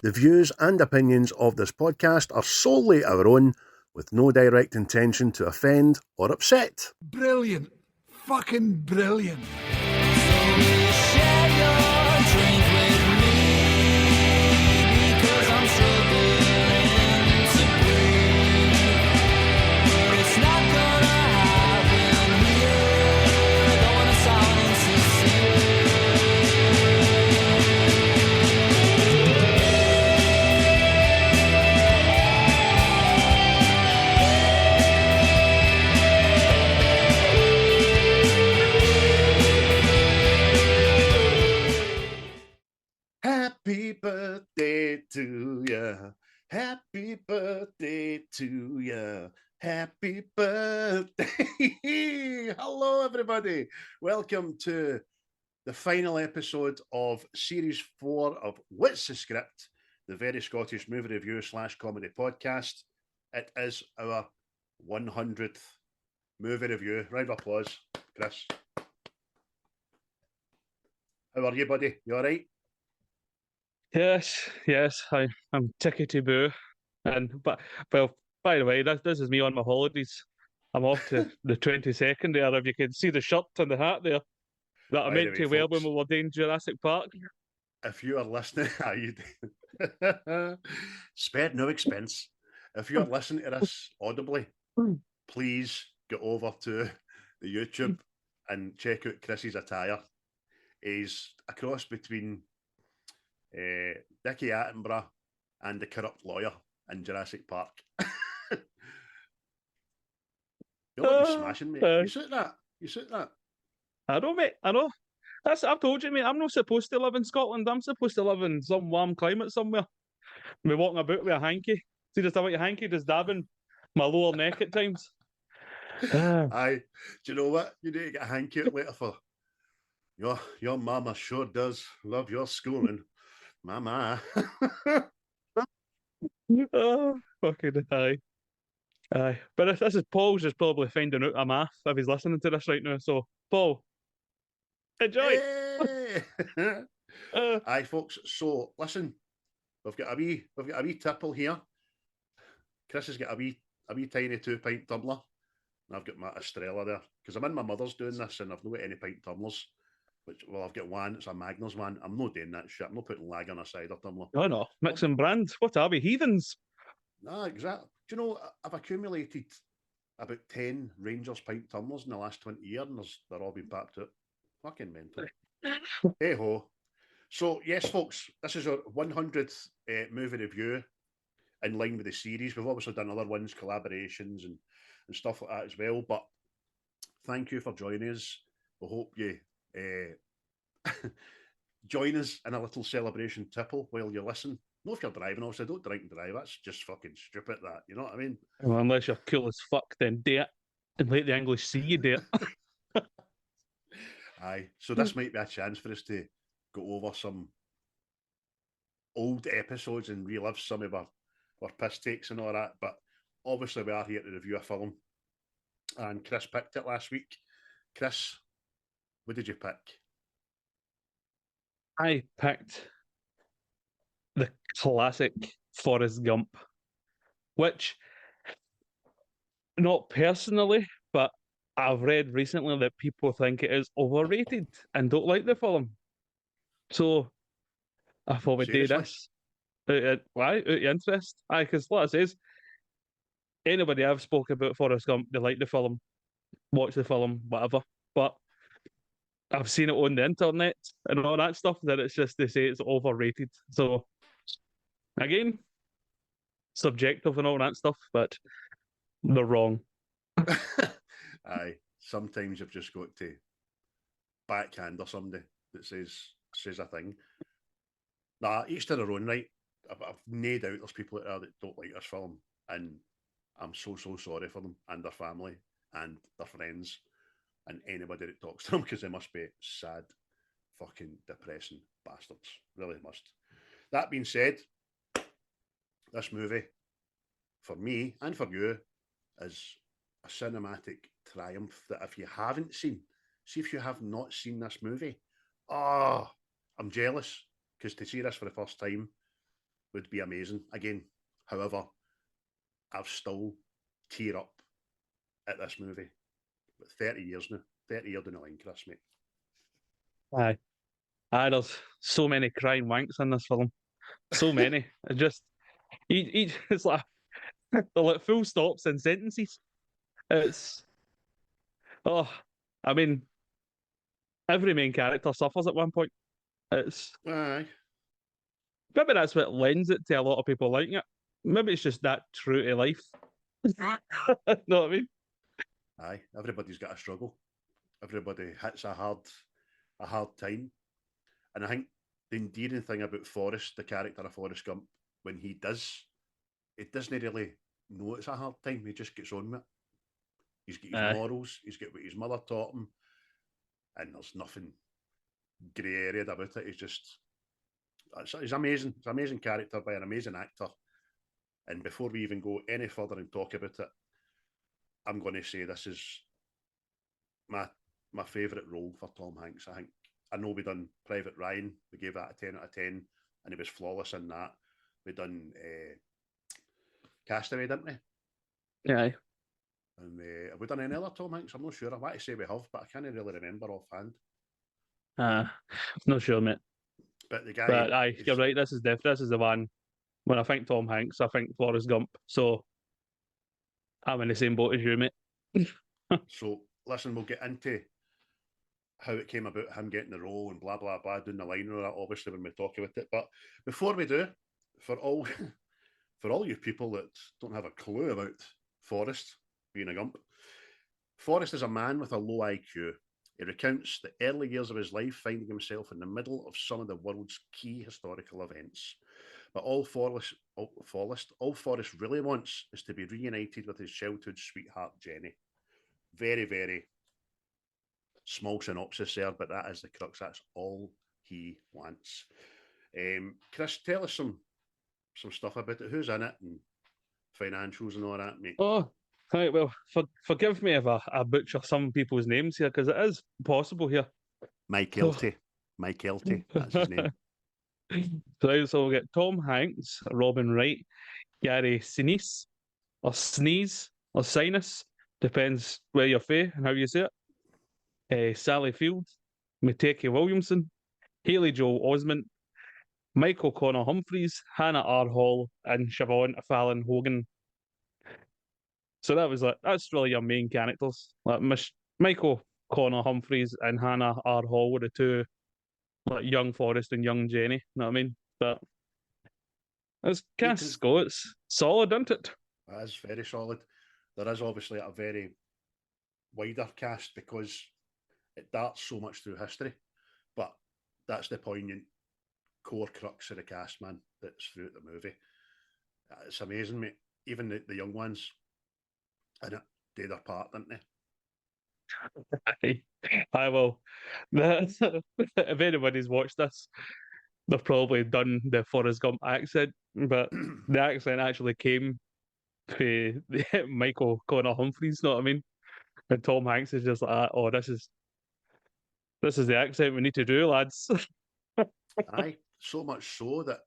The views and opinions of this podcast are solely our own, with no direct intention to offend or upset. Brilliant. Fucking brilliant. Happy birthday to ya. Happy birthday to ya. Happy birthday. Hello, everybody. Welcome to the final episode of Series 4 of What's the Script, the very Scottish movie review / comedy podcast. It is our 100th movie review. Round of applause, Chris. How are you, buddy? You all right? Yes, I'm tickety-boo. But by the way, this is me on my holidays. I'm off to the 22nd there. If you can see the shirt and the hat there that I meant to wear when we were doing Jurassic Park. If you are listening, spared no expense. If you are listening to this audibly, please get over to the YouTube and check out Chris's attire. He's a cross between Dickie Attenborough and the corrupt lawyer in Jurassic Park. You're smashing, mate. You suit that. I know, mate. I know. I've told you, mate. I'm not supposed to live in Scotland. I'm supposed to live in some warm climate somewhere. We're walking about with a hanky. See, just about your hanky, just dabbing my lower neck at times. Aye. Do you know what? You need to get a hanky out later for your mama sure does love your schooling. Mama. Oh, fucking aye. But this is Paul's just probably finding out I'm off if he's listening to this right now. So, Paul, enjoy. Hey. Aye, folks. So, listen, we've got a wee tipple here. Chris has got a wee tiny 2-pint tumbler, and I've got my Estrella there because I'm in my mother's doing this, and I've not got any pint tumblers. I've got one. It's a Magners one. I'm not doing that shit. I'm not putting lag on a cider tumbler. Oh no, mixing brands. What are we, heathens? Nah, exactly. Do you know, I've accumulated about 10 Rangers pint tumblers in the last 20 years, and they're all been packed out. Fucking mental. Hey ho. So, yes, folks, this is our 100th movie review in line with the series. We've obviously done other ones, collaborations and stuff like that as well. But thank you for joining us. We hope you join us in a little celebration tipple while you listen. Not if you're driving, obviously. Don't drink and drive. That's just fucking stupid, that. You know what I mean? Well, unless you're cool as fuck, then do it. And let the English see you do it. Aye. So this might be a chance for us to go over some old episodes and relive some of our piss takes and all that. But obviously we are here to review a film. And Chris picked it last week. Chris, what did you pick? I picked the classic Forrest Gump, which, not personally, but I've read recently that people think it is overrated and don't like the film. So I thought we'd do this. Why? Out of interest? Aye, because like I says, anybody I've spoken about Forrest Gump, they like the film, watch the film, whatever. But I've seen it on the internet and all that stuff, that it's just, they say it's overrated. So, again, subjective and all that stuff, but they're wrong. Aye, sometimes you've just got to backhand or somebody that says a thing. Nah, each to their own, right? I've no doubt there's people out there that don't like this film, and I'm so sorry for them and their family and their friends and anybody that talks to them, because they must be sad, fucking depressing bastards. Really must. That being said, this movie, for me and for you, is a cinematic triumph that if you haven't seen, see if you have not seen this movie, I'm jealous, because to see this for the first time, would be amazing again. However, I've still tear up at this movie. But 30 years now. 30 years down the line, Chris, mate. Aye. There's so many crying wanks in this film. So many. It just each it's like they're like full stops and sentences. It's I mean, every main character suffers at one point. It's Aye. maybe that's what lends it to a lot of people liking it. Maybe it's just that true to life. Know what I mean? Aye. Everybody's got a struggle. Everybody hits a hard time. And I think the endearing thing about Forrest, the character of Forrest Gump, when he doesn't really know it's a hard time. He just gets on with it. He's got his morals. He's got what his mother taught him, and there's nothing grey area about it. He's amazing. It's an amazing character by an amazing actor. And before we even go any further and talk about it, I'm going to say this is my favourite role for Tom Hanks. I know we done Private Ryan. We gave that a 10 out of 10, and he was flawless in that. We done Castaway, didn't we? Yeah. And have we done any other Tom Hanks? I'm not sure. I want to say we have, but I can't really remember offhand. Not sure, mate. But the guy. But aye, you're right. This is the one. When I think Tom Hanks, I think Forrest Gump. So I'm in the same boat as you, mate. So listen, we'll get into how it came about him getting the role and blah blah blah down the line and all that, obviously, when we talk about it. But before we do, for all you people that don't have a clue about Forrest being a Gump, Forrest is a man with a low IQ. He recounts the early years of his life finding himself in the middle of some of the world's key historical events. But all Forrest really wants is to be reunited with his childhood sweetheart, Jenny. Very, very small synopsis there, but that is the crux. That's all he wants. Chris, tell us some stuff about it. Who's in it and financials and all that, mate? Oh, right. Well, forgive me if I butcher some people's names here, because it is possible here. Mykelti. Mykelti, that's his name. So we'll get Tom Hanks, Robin Wright, Gary Sinise, or Sneeze, or Sinus, depends where you're from and how you say it. Sally Field, Mykelti Williamson, Haley Joel Osman, Michael Connor Humphreys, Hanna R. Hall, and Siobhan Fallon Hogan. So that's really your main characters. Like Michael Connor Humphreys and Hanna R. Hall were the two, like young Forrest and young Jenny. You know what I mean? But it's cast go. It's solid, isn't it? That is very solid. There is obviously a very wider cast because it darts so much through history, but that's the poignant core crux of the cast, man, that's throughout the movie. It's amazing, mate. Even the young ones in it do their part, didn't they? I will. If anybody's watched this, they've probably done the Forrest Gump accent, but the accent actually came to Michael Connor Humphreys, know what I mean? And Tom Hanks is just like, oh, this is the accent we need to do, lads. Aye, so much so that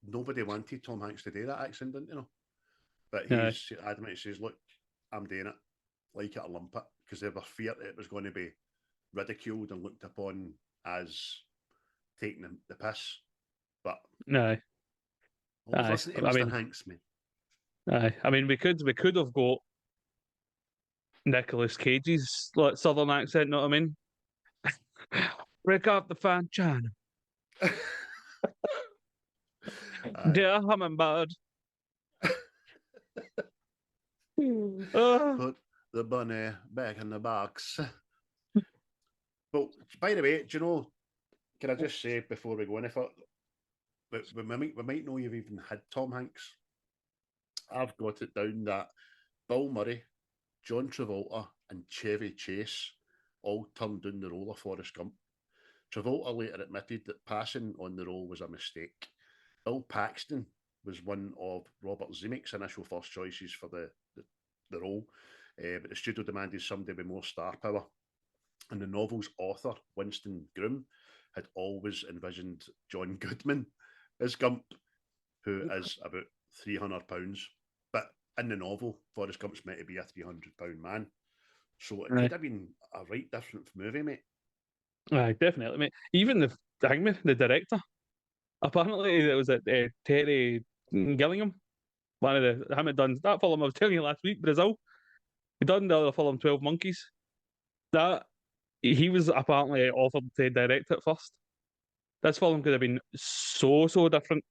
nobody wanted Tom Hanks to do that accent, didn't you know? But he's adamant, he says, look, I'm doing it, like it or lump it, because they were feared it was going to be ridiculed and looked upon as taking the piss. But I mean, Hanks, man. I mean, we could have got Nicolas Cage's like southern accent, know what I mean? Break up the fan channel. Dear hummingbird. Put the bunny back in the box. Well, by the way, do you know, can I just say before we go any further, we might know you've even had Tom Hanks. I've got it down that Bill Murray, John Travolta, and Chevy Chase all turned down the role of Forrest Gump. Travolta later admitted that passing on the role was a mistake. Bill Paxton was one of Robert Zemeckis' initial first choices for the role, but the studio demanded somebody with more star power. And the novel's author, Winston Groom, had always envisioned John Goodman as Gump. who is about £300. But in the novel, Forrest Gump's meant to be a £300 man. So it Aye. could have been a right different movie, mate. Aye, definitely, mate. Even the hangman, the director, apparently it was Terry Gillingham, one of the him had done that film I was telling you last week, Brazil. He done the other film, 12 Monkeys. That he was apparently offered to direct it first. This film could have been so different.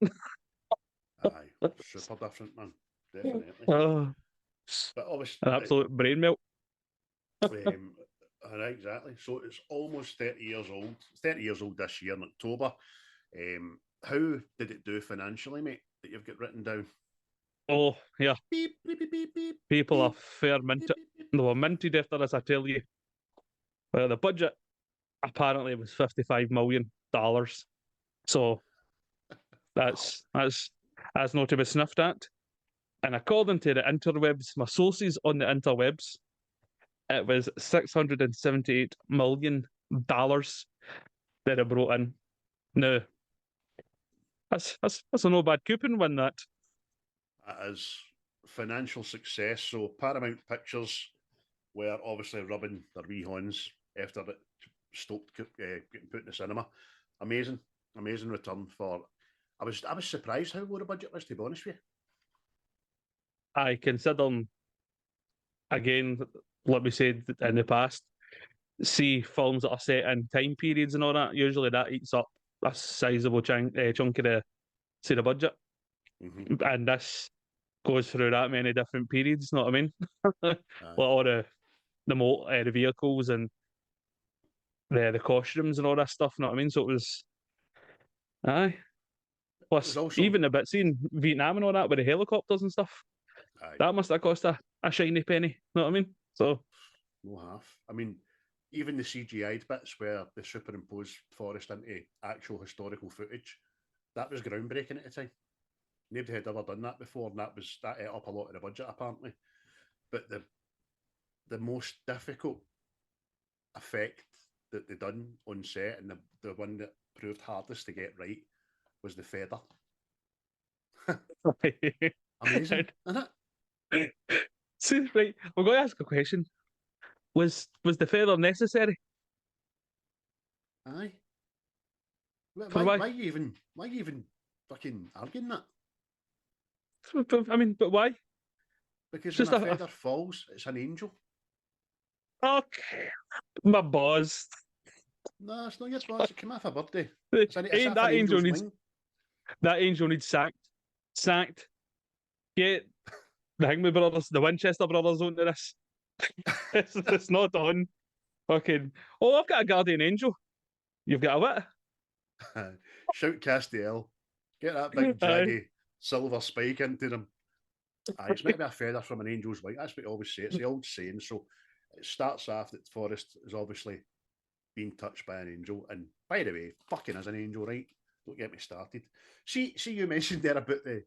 Aye, super different, man. Definitely. Oh, But obviously, an absolute brain melt. right, exactly. So it's almost 30 years old. It's 30 years old this year in October. How did it do financially, mate, that you've got written down? Oh, yeah. Beep, beep, beep, beep, beep, People beep, are fair minted. beep, beep. They were minted after this, I tell you. Well, the budget apparently was $55 million. So that's not to be sniffed at. And according to the interwebs, my sources on the interwebs, it was $678 that it brought in. Now, that's a no bad coupon win, that. That is financial success. So Paramount Pictures were obviously rubbing their wee horns after it stopped getting put in the cinema. Amazing return for. I was surprised how low the budget was, to be honest with you. I consider, again, like we said in the past, see films that are set in time periods and all that. Usually that eats up a sizable chunk of the budget, and this goes through that many different periods. Know what I mean? Like all the vehicles and the costumes and all that stuff. Know what I mean? So it was, aye. Plus, also, even the bits in Vietnam and all that with the helicopters and stuff, that must have cost a shiny penny. Know what I mean? So, no half. I mean, even the CGI bits where they superimposed Forrest into actual historical footage, that was groundbreaking at the time. Nobody had ever done that before, and that ate up a lot of the budget apparently. But the most difficult effect that they done on set, and the one that proved hardest to get right, was the feather. Amazing, isn't it? See, right, we're going to ask a question. Was the feather necessary? Aye. For Why you even fucking arguing that? I mean, but why? Because when a feather falls, it's an angel. Okay, my boss. No, it's not your boss. It came off a birthday. That angel needs sacked. Get the Hangman brothers, the Winchester brothers onto this. It's not on. Fucking. Oh, I've got a guardian angel. You've got a what? Shout Castiel. Get that big jaggy silver spike into them. It's meant to be a feather from an angel's wing. That's what I always say. It's the old saying. So it starts off that Forrest is obviously being touched by an angel. And by the way, fucking as an angel, right? Don't get me started. See, you mentioned there about the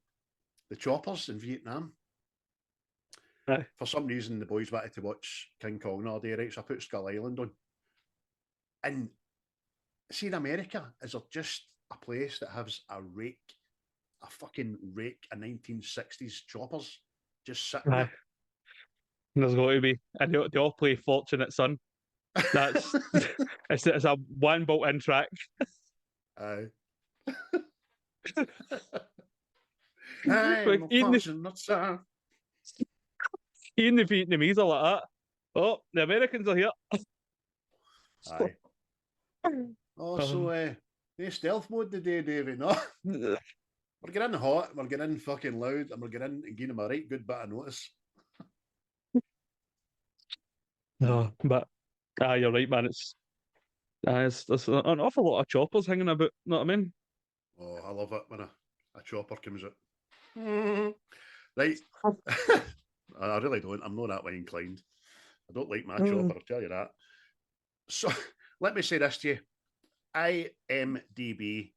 choppers in Vietnam. For some reason, the boys wanted to watch King Kong all day, right? So I put Skull Island on. And see, in America, is there just a place that has a fucking rake of 1960s choppers just sitting there? There's going to be. And they all play Fortunate Son. That's it's a one built-in track. Aye. I'm a fortunate son. Even the Vietnamese are like that. Oh, the Americans are here. Aye. Oh, so stealth mode today, David. No, we're getting hot, we're getting fucking loud, and we're getting and giving them a right good bit of notice. No, but you're right, man. There's an awful lot of choppers hanging about. Know what I mean? Oh, I love it when a chopper comes out. Right. I really don't. I'm not that way inclined. I don't like my chopper, I'll tell you that. So let me say this to you. IMDb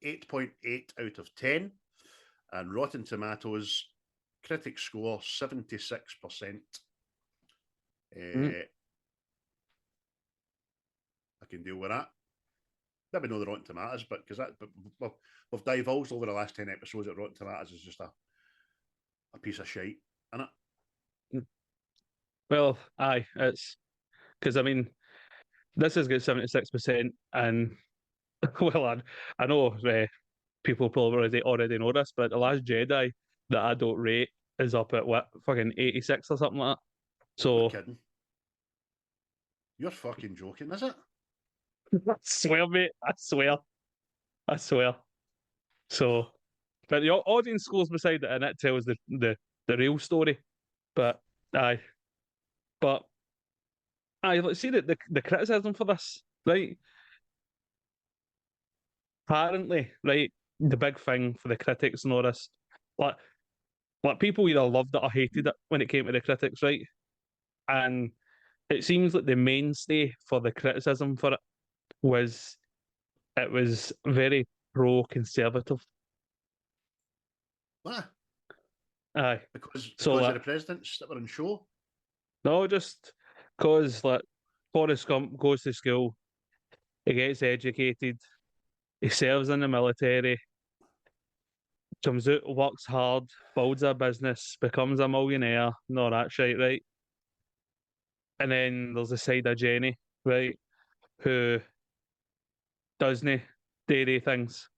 8.8 out of 10, and Rotten Tomatoes critic score 76%. I can deal with that. maybe not the Rotten Tomatoes, but we've divulged over the last 10 episodes that Rotten Tomatoes is just a piece of shite, isn't it? Well, aye, it's because I mean, this has got 76%, and well, I know people probably already know this, but The Last Jedi that I don't rate is up at what fucking 86 or something like that. So You're kidding. You're fucking joking, is it? I swear, mate, I swear. So, but the audience scores beside it, and it tells the real story. But aye, but aye, let's see the criticism for this, right? Apparently, right, the big thing for the critics and all this, like people either loved it or hated it when it came to the critics, right? And it seems like the mainstay for the criticism for it was very pro-conservative. What? Aye. Because So of the presidents that were in show? no, just because like Forrest Gump goes to school, he gets educated, he serves in the military, comes out, works hard, builds a business, becomes a millionaire, and all that shit, right? And then there's the side of Jenny, right, who doesn't dairy things.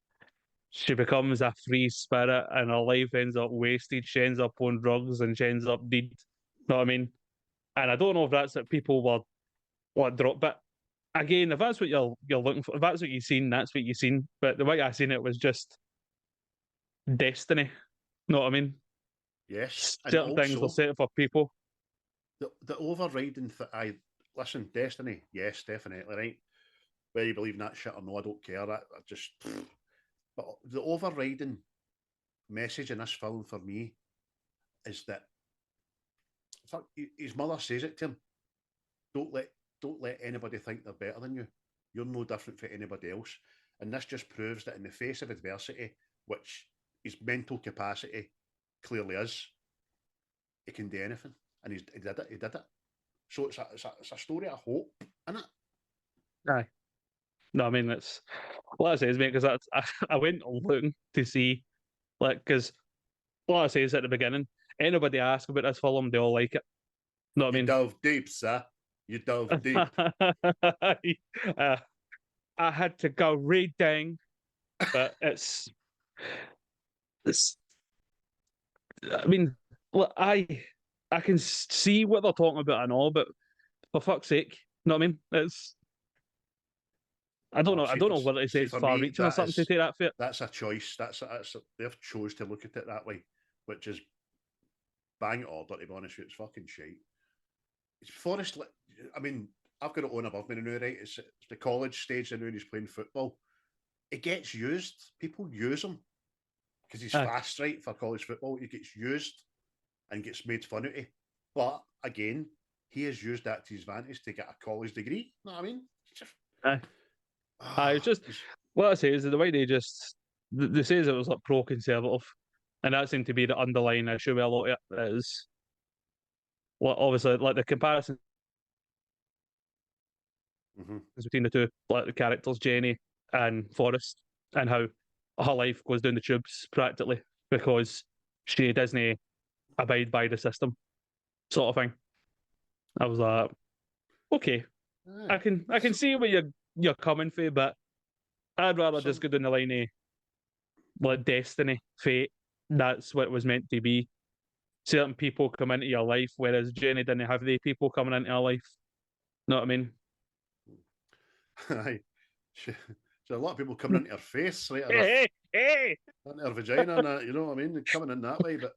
She becomes a free spirit and her life ends up wasted. She ends up on drugs and she ends up dead. You know what I mean? And I don't know if that's what people were what drop, but again, if that's what you're looking for, if that's what you've seen, that's what you've seen. But the way I seen it was just destiny. You know what I mean? Yes. And Certain things are also, set for people. the overriding listen, destiny, yes, definitely, right? Whether you believe in that shit or no, I don't care. I just, but the overriding message in this film for me is that his mother says it to him. Don't let anybody think they're better than you. You're no different from anybody else. And this just proves that in the face of adversity, which his mental capacity clearly is, he can do anything. And he did it. He did it. So it's a story of hope, isn't it? Aye. No, I mean it's what I say is, mate, because I went looking to see, like, because what I say is at the beginning, anybody ask about this film, they all like it. You know what I You mean? dove deep, sir. You dove deep. uh, I had to go reading, but it's. I mean, look, I can see what they're talking about and all, but for fuck's sake, you know what I mean? It's. I don't know. I don't know whether to say it's far reaching or something to take that fit. That's a choice. They've chose to look at it that way, which is bang order. To be honest with you, it's fucking shite. It's Forrest. I mean, I've got it on above me now, right? It's the college stage, and when he's playing football, it gets used. People use him because he's fast, right? For college football, he gets used and gets made fun of. But again, he has used that to his advantage to get a college degree. You know what I mean? It's just, it's just what I say is that the way they say it was like pro-conservative, and that seemed to be the underlying issue with a lot of it is, well, obviously, like the comparison between the two, like the characters, Jenny and Forrest, and how her life goes down the tubes practically because she doesn't abide by the system, sort of thing. I was like, okay, I can see where you're coming from, but I'd rather just go down the line of like destiny, fate. That's what it was meant to be. Certain people come into your life, whereas Jenny didn't have the people coming into her life. Know what I mean? Aye. So a lot of people coming into her face, right? Hey. Into her vagina, and you know what I mean? Coming in that way, but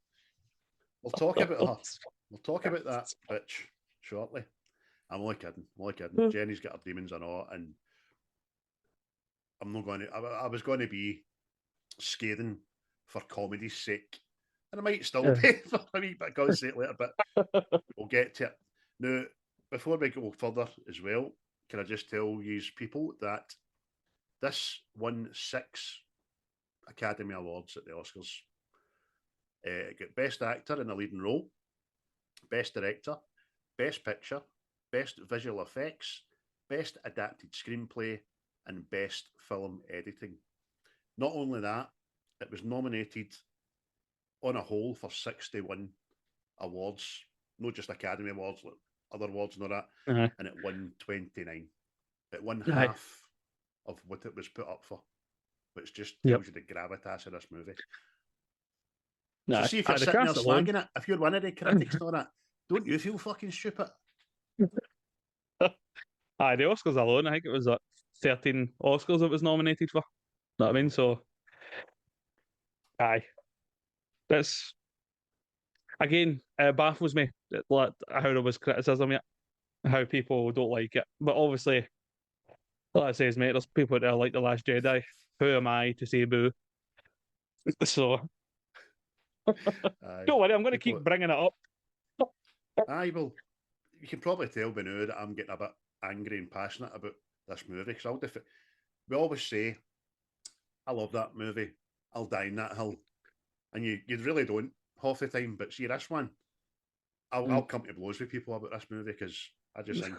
we'll talk about her. We'll talk about that bitch shortly. I'm only kidding. Jenny's got her demons and all, and I'm not going to. I was going to be scathing for comedy's sake, and I might still be for a wee bit of God's sake later, but we'll get to it. Now, before we go further as well, can I just tell you people that this won 6 Academy Awards at the Oscars. It got Best Actor in a Leading Role, Best Director, Best Picture, Best Visual Effects, Best Adapted Screenplay, and Best Film Editing. Not only that, it was nominated on a whole for 61 awards, not just Academy Awards, like other awards and all that, and it won 29. It won half of what it was put up for, which just tells you the gravitas of this movie. So see if you're sitting there slagging it, if you're one of the critics and all that, don't you feel fucking stupid? The Oscars alone, I think it was 13 Oscars it was nominated for. Know what I mean? So, that's again, baffles me how there was criticism yet, how people don't like it. But obviously, like I says, mate, there's people that like The Last Jedi. Who am I to say boo? So, don't worry, I'm going to keep bringing it up. Well, you can probably tell by now that I'm getting a bit angry and passionate about this movie, because we always say, I love that movie, I'll die in that hill, and you really don't half the time. But see, this one, I'll come to blows with people about this movie, because I just think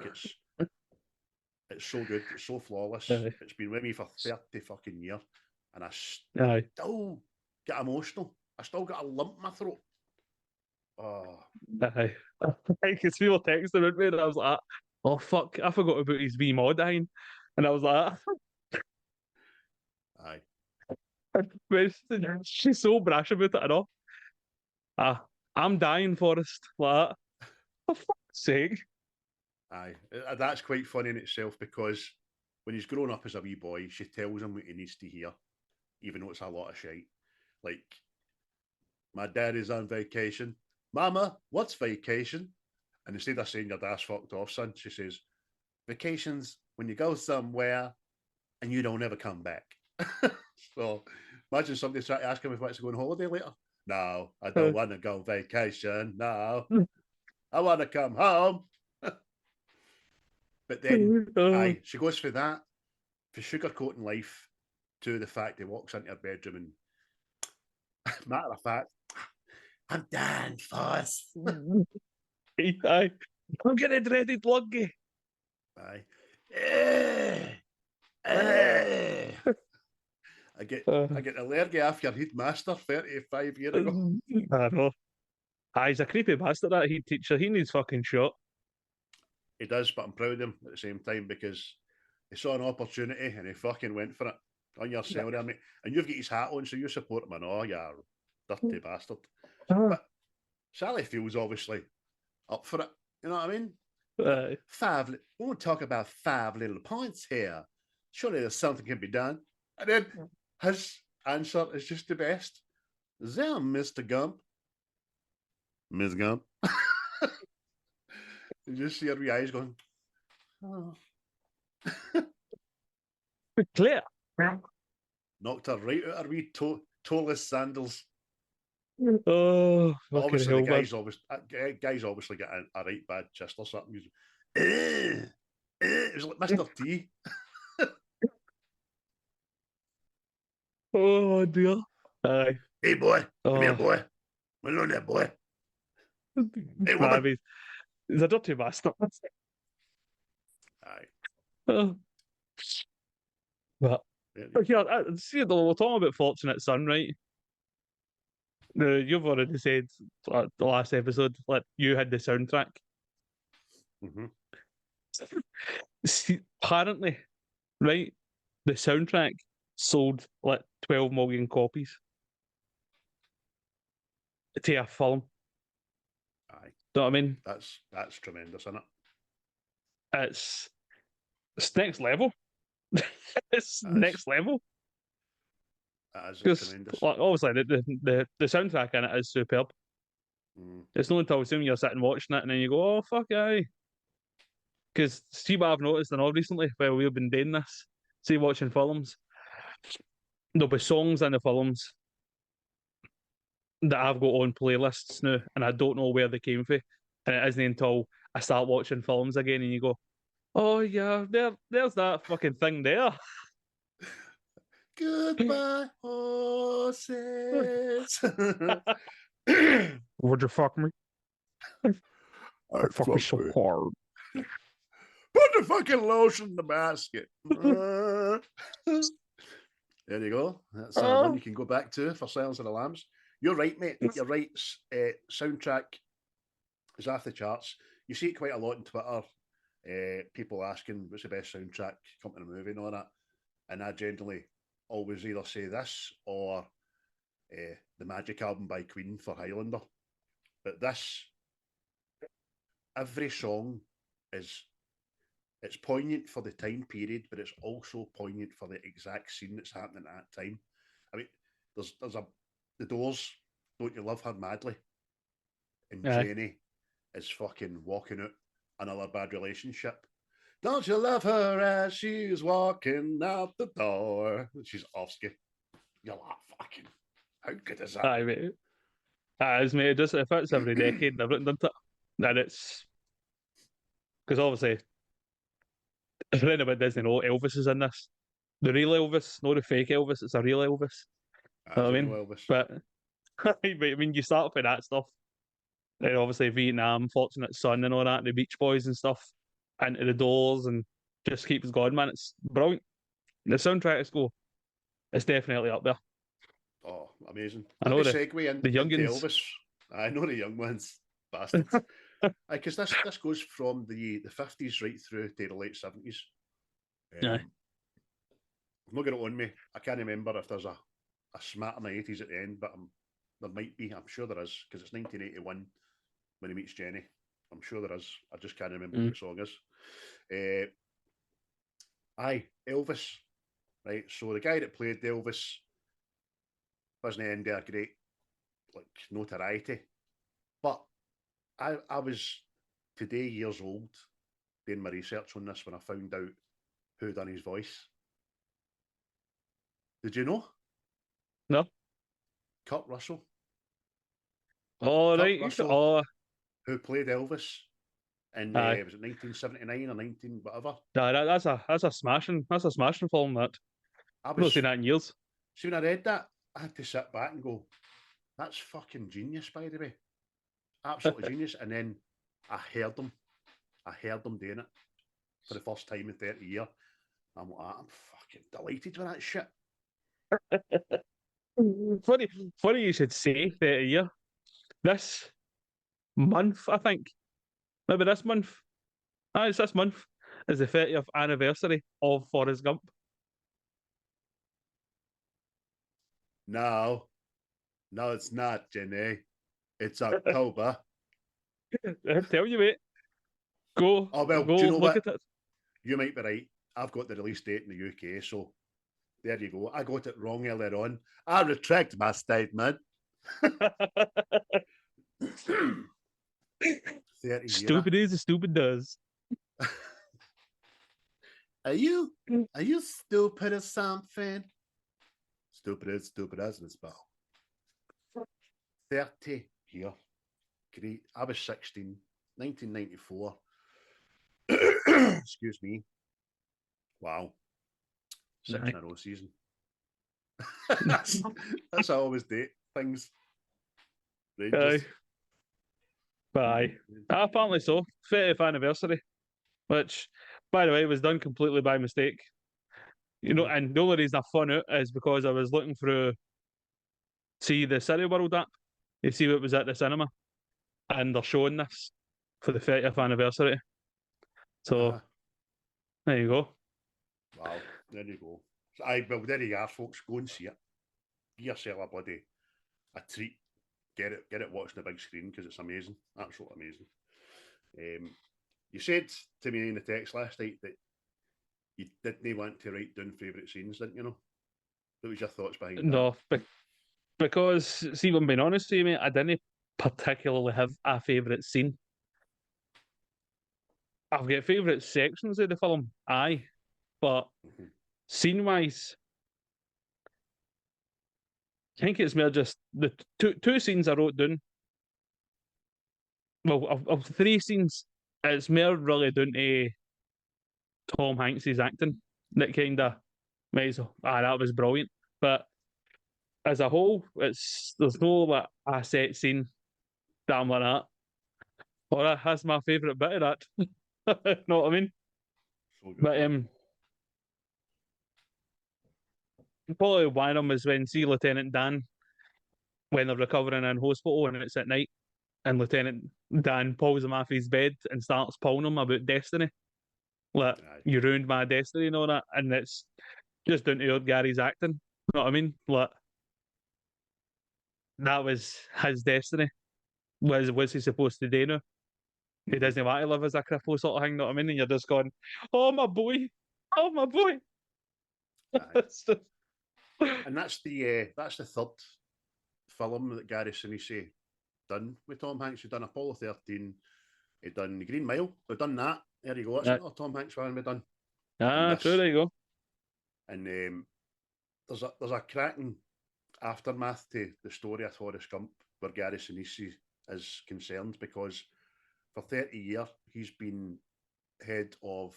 it's so good, it's so flawless. It's been with me for 30 fucking years, and I still get emotional. I still got a lump in my throat. Because people texted at me and I was like, oh fuck, I forgot about his wee mod dying. And I was like, she's so brash about it and all. I'm dying, Forrest. Like that. For fuck's sake. That's quite funny in itself, because when he's grown up as a wee boy, she tells him what he needs to hear, even though it's a lot of shite. Like, my dad is on vacation. Mama, what's vacation? And instead of saying your dad's fucked off, son, she says, vacation's when you go somewhere and you don't ever come back. So imagine somebody trying to ask him if he wants to go on holiday later. No, I don't want to go on vacation. No, I want to come home. But then, she goes for that, for sugarcoating life, to the fact he walks into her bedroom and, matter of fact, I'm done, Forrest. I'm getting dreaded luggy. I get allergy after your headmaster 35 years ago. I know. He's a creepy bastard, that head teacher. He needs fucking shot. He does, but I'm proud of him at the same time, because he saw an opportunity and he fucking went for it. On your cell there, mate. And you've got his hat on, so you support him and all, you dirty bastard. But Sally Field's obviously up for it. You know what I mean? We won't talk about 5 little points here. Surely there's something can be done. And then his answer is just the best. There, Mr. Gump. Miss Gump. You just see her wee eyes going, oh. Clear. Knocked her right out her wee toeless sandals. Oh, obviously, the guy's obviously got a right bad chest or something. It was like Mr. T. Oh dear. Hey boy, come here, boy. Well on there, boy. Hey, woman. He's a dirty bastard. But yeah, see, we're talking about Fortunate Son, right? You've already said the last episode, like, you had the soundtrack. Mm-hmm. See, apparently, right, the soundtrack sold like 12 million copies to a film. Know what I mean? That's tremendous, isn't it? It's next level. It's next level. That is tremendous. Like, obviously, the soundtrack in it is superb. It's not until soon you're sitting watching it and then you go, oh, fuck aye. Because see what I've noticed and all recently, while we've been doing this, see watching films, there'll be songs in the films that I've got on playlists now, and I don't know where they came from. And it isn't until I start watching films again and you go, oh yeah, there's that fucking thing there. Goodbye, horses. Would you fuck me? I fuck me so hard. Put the fucking lotion in the basket. There you go. That's one you can go back to for Silence of the Lambs. You're right, mate. You're right. Soundtrack is off the charts. You see it quite a lot on Twitter. People asking what's the best soundtrack come to the movie and all that. And I generally always either say this or the Magic album by Queen for Highlander. But this, every song it's poignant for the time period, but it's also poignant for the exact scene that's happening at that time. I mean, there's the Doors, Don't You Love Her Madly? And Jenny is fucking walking out another bad relationship. Don't you love her as she's walking out the door? She's Offski. You're like, fucking, how good is that? Aye, mate. As mate, it fits every decade they've written, doesn't it? And it's because obviously, if you're about Disney, know Elvis is in this. The real Elvis, not the fake Elvis. It's a real Elvis. You know what I mean? Elvis. But I mean, you start with that stuff. Then obviously Vietnam, Fortunate Son, and all that, the Beach Boys and stuff, into the Doors, and just keeps going, man. It's brilliant. The soundtrack is cool. It's definitely up there. Oh, amazing. I know segue into Elvis. I know the young ones, bastards. Because this goes from the 50s right through to the late 70s. Yeah. I've not got it on me. I can't remember if there's a smatter in the 80s at the end, but there might be. I'm sure there is, because it's 1981 when he meets Jenny. I'm sure there is. I just can't remember what the song is. Elvis. Right, so the guy that played Elvis wasn't end a great notoriety, but I was today years old doing my research on this when I found out who done his voice. Did you know? No. Kurt Russell. Oh, Kurt right. Russell, who played Elvis in was it 1979 or 19 whatever? That's a smashing film. That I've not seen that in years. See, when I read that, I had to sit back and go, "That's fucking genius, by the way, absolutely genius." And then I heard them doing it for the first time in 30 years. I'm like, I'm fucking delighted with that shit. Funny you should say 30 year. This month, I think, maybe this month. It's this month is the 30th anniversary of Forrest Gump. No, it's not, Jenny. It's October. I tell you, mate. Go. Oh well, go do you know look what? At it. You might be right. I've got the release date in the UK, so there you go. I got it wrong earlier on. I retract my statement. 30 Stupid is as stupid does. Are you stupid or something? Stupid as in spell. 30 here. Great. I was 16, 1994. Excuse me. Wow. 6 in a row season. that's how I always date things. Aye. Bye. Apparently so. 30th anniversary, which, by the way, was done completely by mistake. You know, and the only reason I found out is because I was looking through, see the Cineworld app. You see what was at the cinema, and they're showing this for the 30th anniversary. So there you go. Wow, there you go. Well, there you are, folks. Go and see it. Give yourself a treat. Get it watching the big screen because it's amazing. Absolutely amazing. You said to me in the text last night that you didn't want to write down favourite scenes, didn't you know? What was your thoughts behind that? No, because, see, if I'm being honest with you, mate, I didn't particularly have a favourite scene. I've got favourite sections of the film, aye, but scene-wise, I think it's more just the two scenes I wrote down. Well, of 3 scenes, it's more really down to Tom Hanks's acting that kind of makes that was brilliant. But as a whole, there's no like a set scene that I'm like that. Or that's my favourite bit of that. Know what I mean? So good, But man. probably one of them is when see Lieutenant Dan when they're recovering in hospital and it's at night, and Lieutenant Dan pulls him off his bed and starts pulling him about destiny. Like, Aye. you ruined my destiny and all that, and it's just down to old Gary's acting. You know what I mean? Like, that was his destiny. Was he supposed to do now? He doesn't want to live as a cripple sort of thing, you know what I mean? And you're just going, oh my boy, oh my boy. Aye. And that's the third film that Gary Sinise done with Tom Hanks. He done Apollo 13. He done The Green Mile. We've done that. There you go. That's another Tom Hanks one we've done. True, there you go. And there's a cracking aftermath to the story of Forrest Gump where Gary Sinise is concerned, because for 30 years he's been head of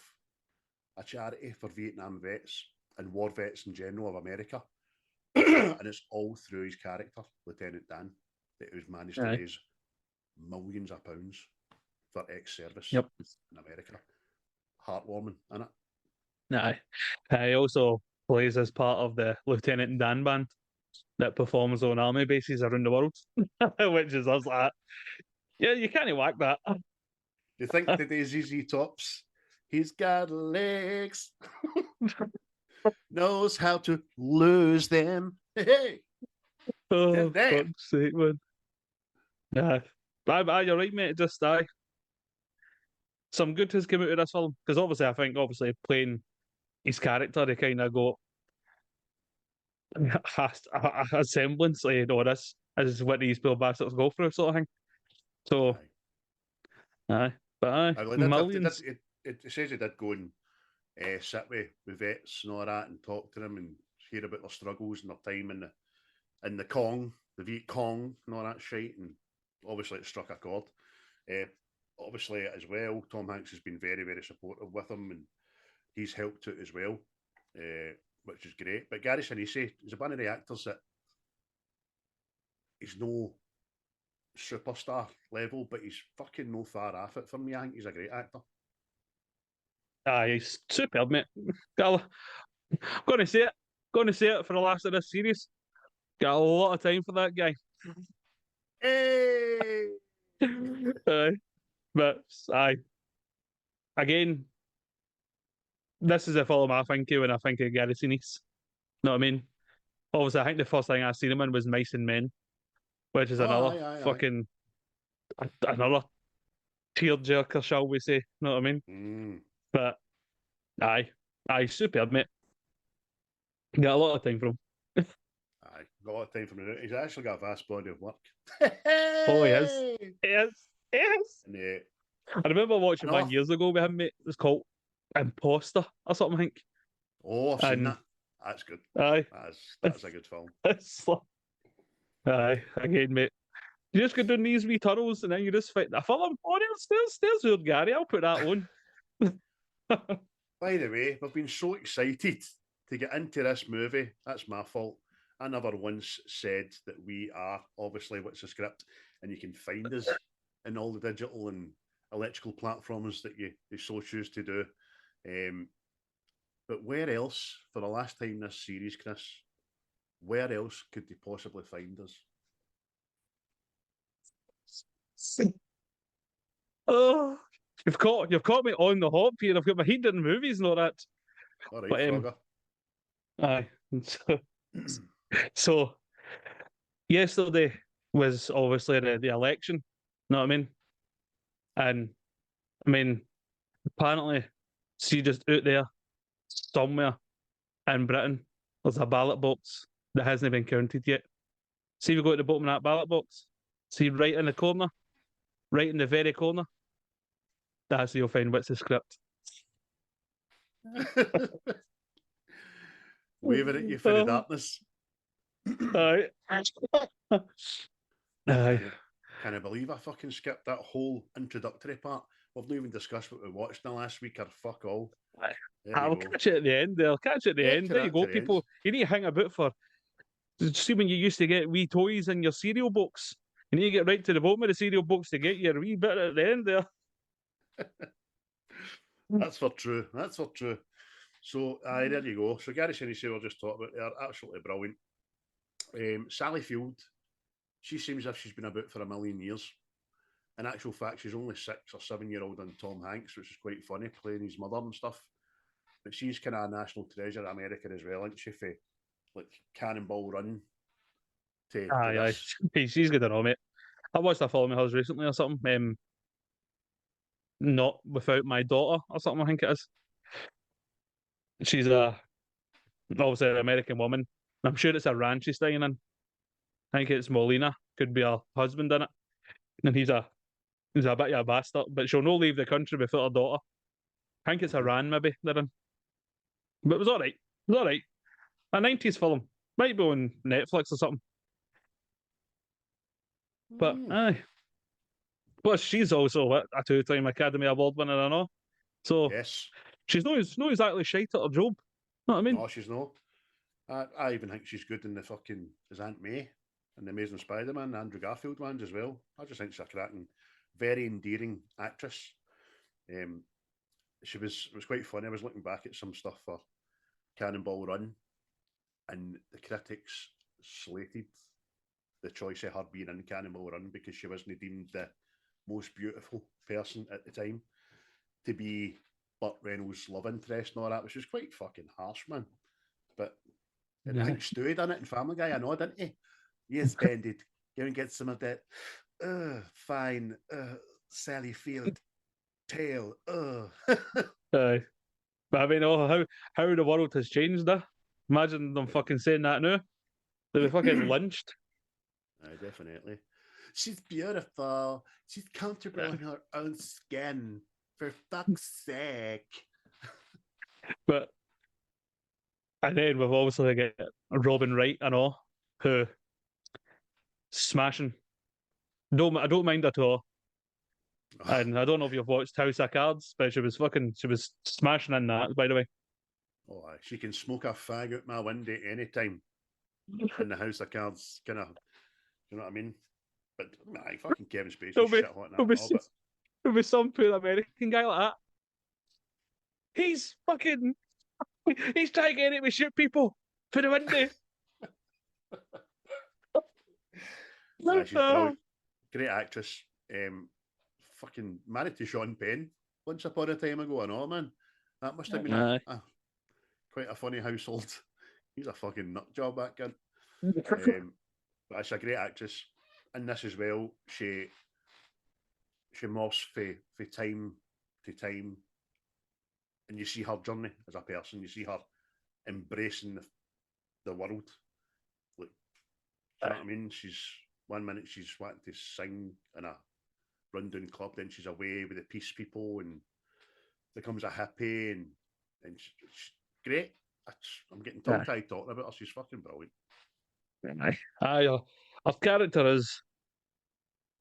a charity for Vietnam vets and war vets in general of America. And it's all through his character, Lieutenant Dan, that he's managed to raise millions of pounds for ex-service in America. Heartwarming, isn't it? Aye. He also plays as part of the Lieutenant Dan band that performs on army bases around the world, which is us like, yeah, you can't whack that. Do you think today's ZZ Tops? He's got legs, knows how to lose them. Hey, oh, fuck's sake, man. Yeah, you're right, mate. Just some good has come out of this film, because obviously, I think playing his character, they kind of got a semblance of this is what these poor bastards go through, sort of thing. So, millions. It says he did go and sit with vets and all that and talk to them and hear about their struggles and their time in the Viet Cong and all that shit, and obviously it struck a chord. Obviously as well, Tom Hanks has been very, very supportive with him, and he's helped out as well, which is great. But Gary Sinise is one of the actors that he's no superstar level, but he's fucking no far off it for me. I think he's a great actor. He's superb, mate. I'm going to say it. Going to say it for the last of this series. Got a lot of time for that guy. Hey! But again, this is a film I think of when I think of Gary Sinise. Know what I mean? Obviously, I think the first thing I seen him in was Mice and Men, which is another fucking another tearjerker, shall we say? Know what I mean? But superb, mate. Got a lot of time for him. Got a lot of time for him. He's actually got a vast body of work. Oh, he is. Yes. And, I remember watching one years ago with him, mate. It was called Imposter or something, I think. Oh, I've seen that. That's good. Aye. That's a good film. Aye, again, mate. You just go doing these wee tunnels and then you just fight the film. Oh, there's Weird Gary. I'll put that on. By the way, we've been so excited to get into this movie. That's my fault. I never once said that we are obviously What's the Script, and you can find us in all the digital and electrical platforms that you so choose to do. But where else, for the last time this series, Chris, where else could they possibly find us? Oh, you've caught me on the hop here. I've got my heat in movies and all that. All right, but, aye. So yesterday was obviously the election. You know what I mean? And I mean, apparently, see, just out there somewhere in Britain, there's a ballot box that hasn't been counted yet. See, we go to the bottom of that ballot box. See, right in the corner, right in the very corner. That's where you'll find What's the Script. Waving at you for the darkness. Aye. Aye. Can I believe I fucking skipped that whole introductory part? We've not even discussed what we watched in the last week, or fuck all. I'll catch it at the end. I'll catch it at the end. There you go, people. You need to hang about for. See, when you used to get wee toys in your cereal box, you need to get right to the bottom of the cereal box to get your wee bit at the end there. That's for true. That's for true. So, there you go. So, Gary Sinise, we were just talking about, they're absolutely brilliant. Sally Field, she seems as if she's been about for a million years. In actual fact, she's only 6 or 7 year old on Tom Hanks, which is quite funny, playing his mother and stuff. But she's kind of a national treasure in America as well, isn't she? For like Cannonball Run to Aye, this. she's good enough, mate. I watched a film of hers recently or something. Not Without My Daughter or something, I think it is. She's obviously an American woman. I'm sure it's a ranch she's staying in. I think it's Molina, could be her husband in it. And he's a bit of a bastard, but she'll not leave the country without her daughter. I think it's Iran, maybe, they're in. But it was alright. It was alright. A 90s film. Might be on Netflix or something. But aye. But she's also a two-time Academy Award winner, I know. So Yes. she's not exactly shite at her job. Know what I mean? No, she's not. I even think she's good in the fucking as Aunt May and the Amazing Spider-Man, the Andrew Garfield ones as well. I just think she's a cracking, very endearing actress. She was it was quite funny. I was looking back at some stuff for Cannonball Run, and the critics slated the choice of her being in Cannonball Run because she wasn't deemed the most beautiful person at the time to be Burt Reynolds' love interest and all that, which was quite fucking harsh, man. But and I think Stewie done it in Family Guy, I know, didn't he? Yes, Bandit. Go and get some of that fine Sally Field tail. Aye. But I mean, how the world has changed, Imagine them fucking saying that now. They'd be fucking lynched. Aye, definitely. She's beautiful. She's comfortable in her own skin. For fuck's sake. But and then we've obviously got Robin Wright and all, who smashing. I don't mind at all. And I don't know if you've watched House of Cards, but she was smashing in that, by the way. Oh, aye. She can smoke a fag out my window anytime in the House of Cards, kind of, you know what I mean? But aye, fucking Kevin Spacey shit hot in that. There'll be some poor American guy like that. He's trying to get it to shoot people for the window. She's brilliant. Great actress. Fucking married to Sean Penn once upon a time ago, I know, man. That must have been quite a funny household. He's a fucking nut job, that kid. But she's a great actress. And this as well, she morphs for time to time. And you see her journey as a person. You see her embracing the world. Like, you know what I mean? She's 1 minute she's wanting to sing in a rundown club, then she's away with the peace people and becomes a hippie, and she's great. I'm getting tongue-tied talking about her. She's fucking brilliant. Aye, her character is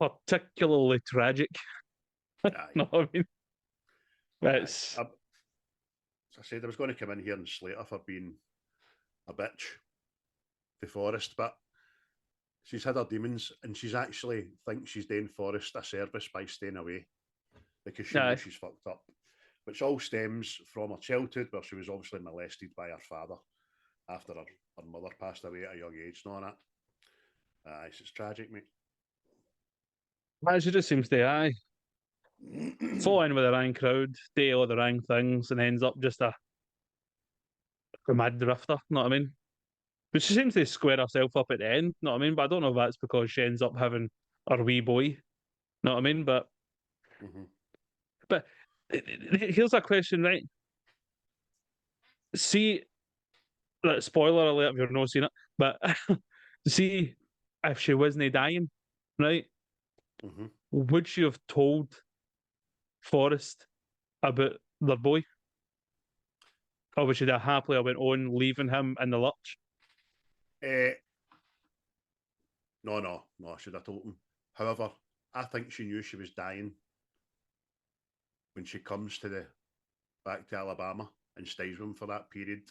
particularly tragic. No, I mean, it's. As I said, I was going to come in here and slate her for being a bitch to Forrest, but she's had her demons, and she's actually thinks she's doing Forrest a service by staying away because she knows she's fucked up, which all stems from her childhood, where she was obviously molested by her father after her mother passed away at a young age and all that. It's tragic, mate. She just seems to, fall in with the wrong crowd, do all the wrong things, and ends up just a mad drifter, you know what I mean? But she seems to square herself up at the end, you know what I mean? But I don't know if that's because she ends up having her wee boy, you know what I mean? But here's a question, right? See, spoiler alert if you've not seen it, but see if she wasn't dying, right? Would she have told Forrest about their boy? Or would she have happily went on leaving him in the lurch? No, I should have told him. However, I think she knew she was dying when she comes back to Alabama and stays with him for that period,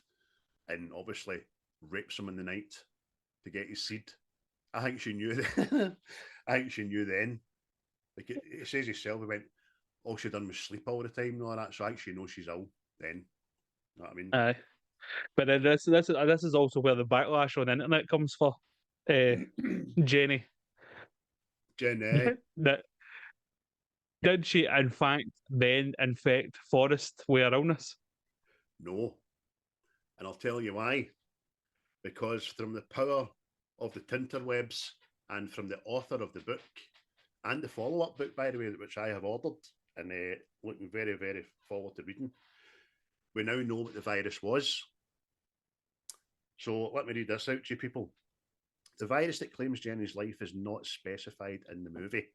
and obviously rapes him in the night to get his seed. I think she knew. I think she knew then. Like it says herself, he went, all she done was sleep all the time and all that. So I actually know she's ill then. You know what I mean? Aye. But then this is also where the backlash on the internet comes for Jenny. Jenny. That did she in fact then infect Forrest with her illness? No. And I'll tell you why. Because from the power of the Tinterwebs and from the author of the book and the follow-up book, by the way, which I have ordered and looking very, very forward to reading, we now know what the virus was. So let me read this out to you, people. The virus that claims Jenny's life is not specified in the movie.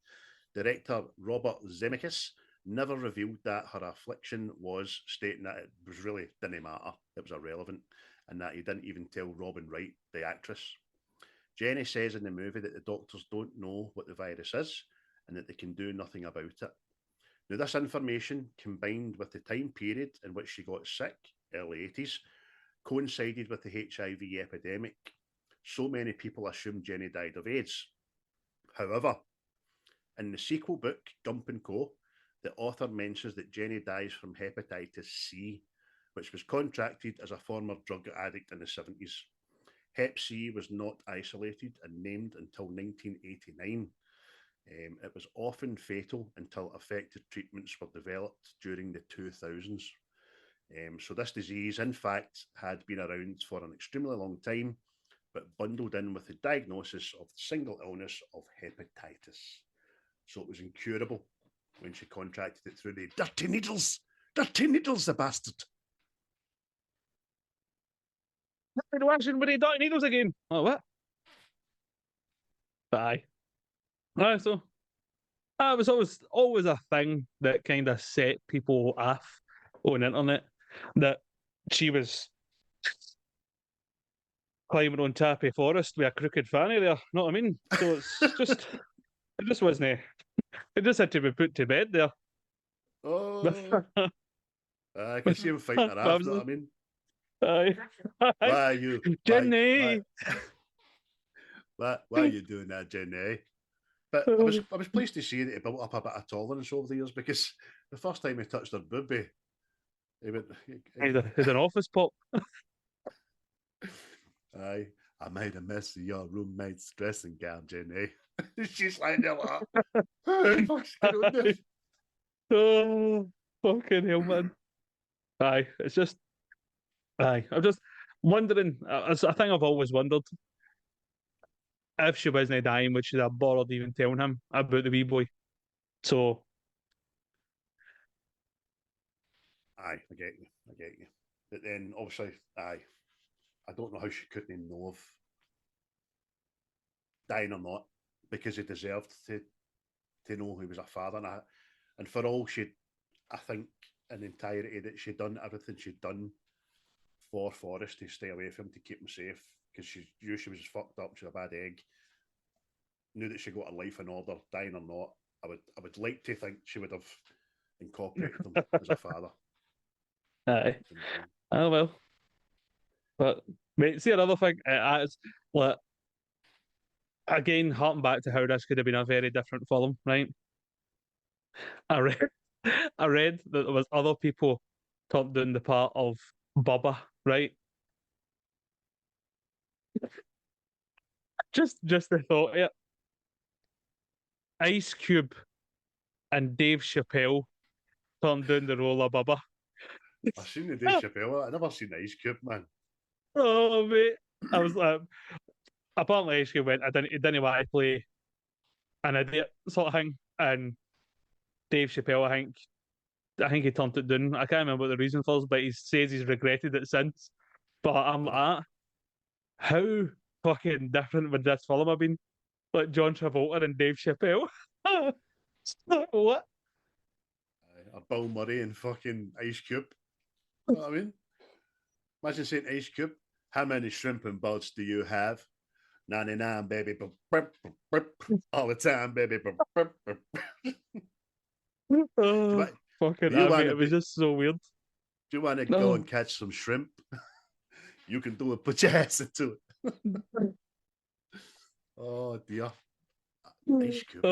Director Robert Zemeckis never revealed that her affliction was, stating that it was really didn't matter, it was irrelevant, and that he didn't even tell Robin Wright, the actress. Jenny says in the movie that the doctors don't know what the virus is and that they can do nothing about it. Now, this information, combined with the time period in which she got sick, early 80s, coincided with the HIV epidemic. So many people assumed Jenny died of AIDS. However, in the sequel book, Gump and Co., the author mentions that Jenny dies from hepatitis C, which was contracted as a former drug addict in the 70s. Hep C was not isolated and named until 1989. It was often fatal until effective treatments were developed during the 2000s. So this disease, in fact, had been around for an extremely long time, but bundled in with the diagnosis of the single illness of hepatitis. So it was incurable when she contracted it through the dirty needles. Dirty needles, the bastard. Been watching with the dirty needles again. Oh, what? Aye. Aye, so it was always a thing that kind of set people off on the internet, that she was climbing on top of Forrest with a crooked fanny there. Know what I mean? So it's just, it just wasn't, it just had to be put to bed there. Oh, I can see him fighting her off, know what I mean? Aye. Why are you... Jenny! Why are you doing that, Jenny? But I was pleased to see that he built up a bit of tolerance over the years, because the first time he touched her boobie, he went... He's an office pop. Aye, I made a mess of your roommate's dressing gown, Jenny. She's like, oh, fucking hell, man. Aye, it's just... Aye, I'm just wondering, it's a thing I've always wondered. If she wasn't dying, would she have bothered even telling him about the wee boy? So... Aye, I get you. But then, obviously, I don't know how she couldn't know of dying or not, because he deserved to know he was a father. And for all I think, in entirety, that she'd done everything she'd done for Forrest to stay away from him, to keep him safe, because she knew she was fucked up, she was a bad egg, knew that she got her life in order, dying or not. I would like to think she would have incorporated him as a father. Aye. Oh, well. But, mate, see another thing, it's, like, again, harking back to how this could have been a very different film, right? I read that there was other people turned down the part of Bubba, right? Just the thought of it. Ice Cube and Dave Chappelle turned down the role of Bubba. I've seen the Dave Chappelle. I've never seen Ice Cube, man. Oh, mate. I was like, apparently Ice Cube went, he didn't want to play an idiot sort of thing. And Dave Chappelle, I think he turned it down. I can't remember what the reason was, but he says he's regretted it since. But I'm like, how fucking different would this film have been? Like John Travolta and Dave Chappelle. What? Bill Murray and fucking Ice Cube. You know what I mean? Imagine saying, Ice Cube, how many shrimp and birds do you have? 99, baby. All the time, baby. Oh, fucking it was just so weird. Do you want to go and catch some shrimp? You can do it, put your ass into it. Oh, dear. Ice Cube.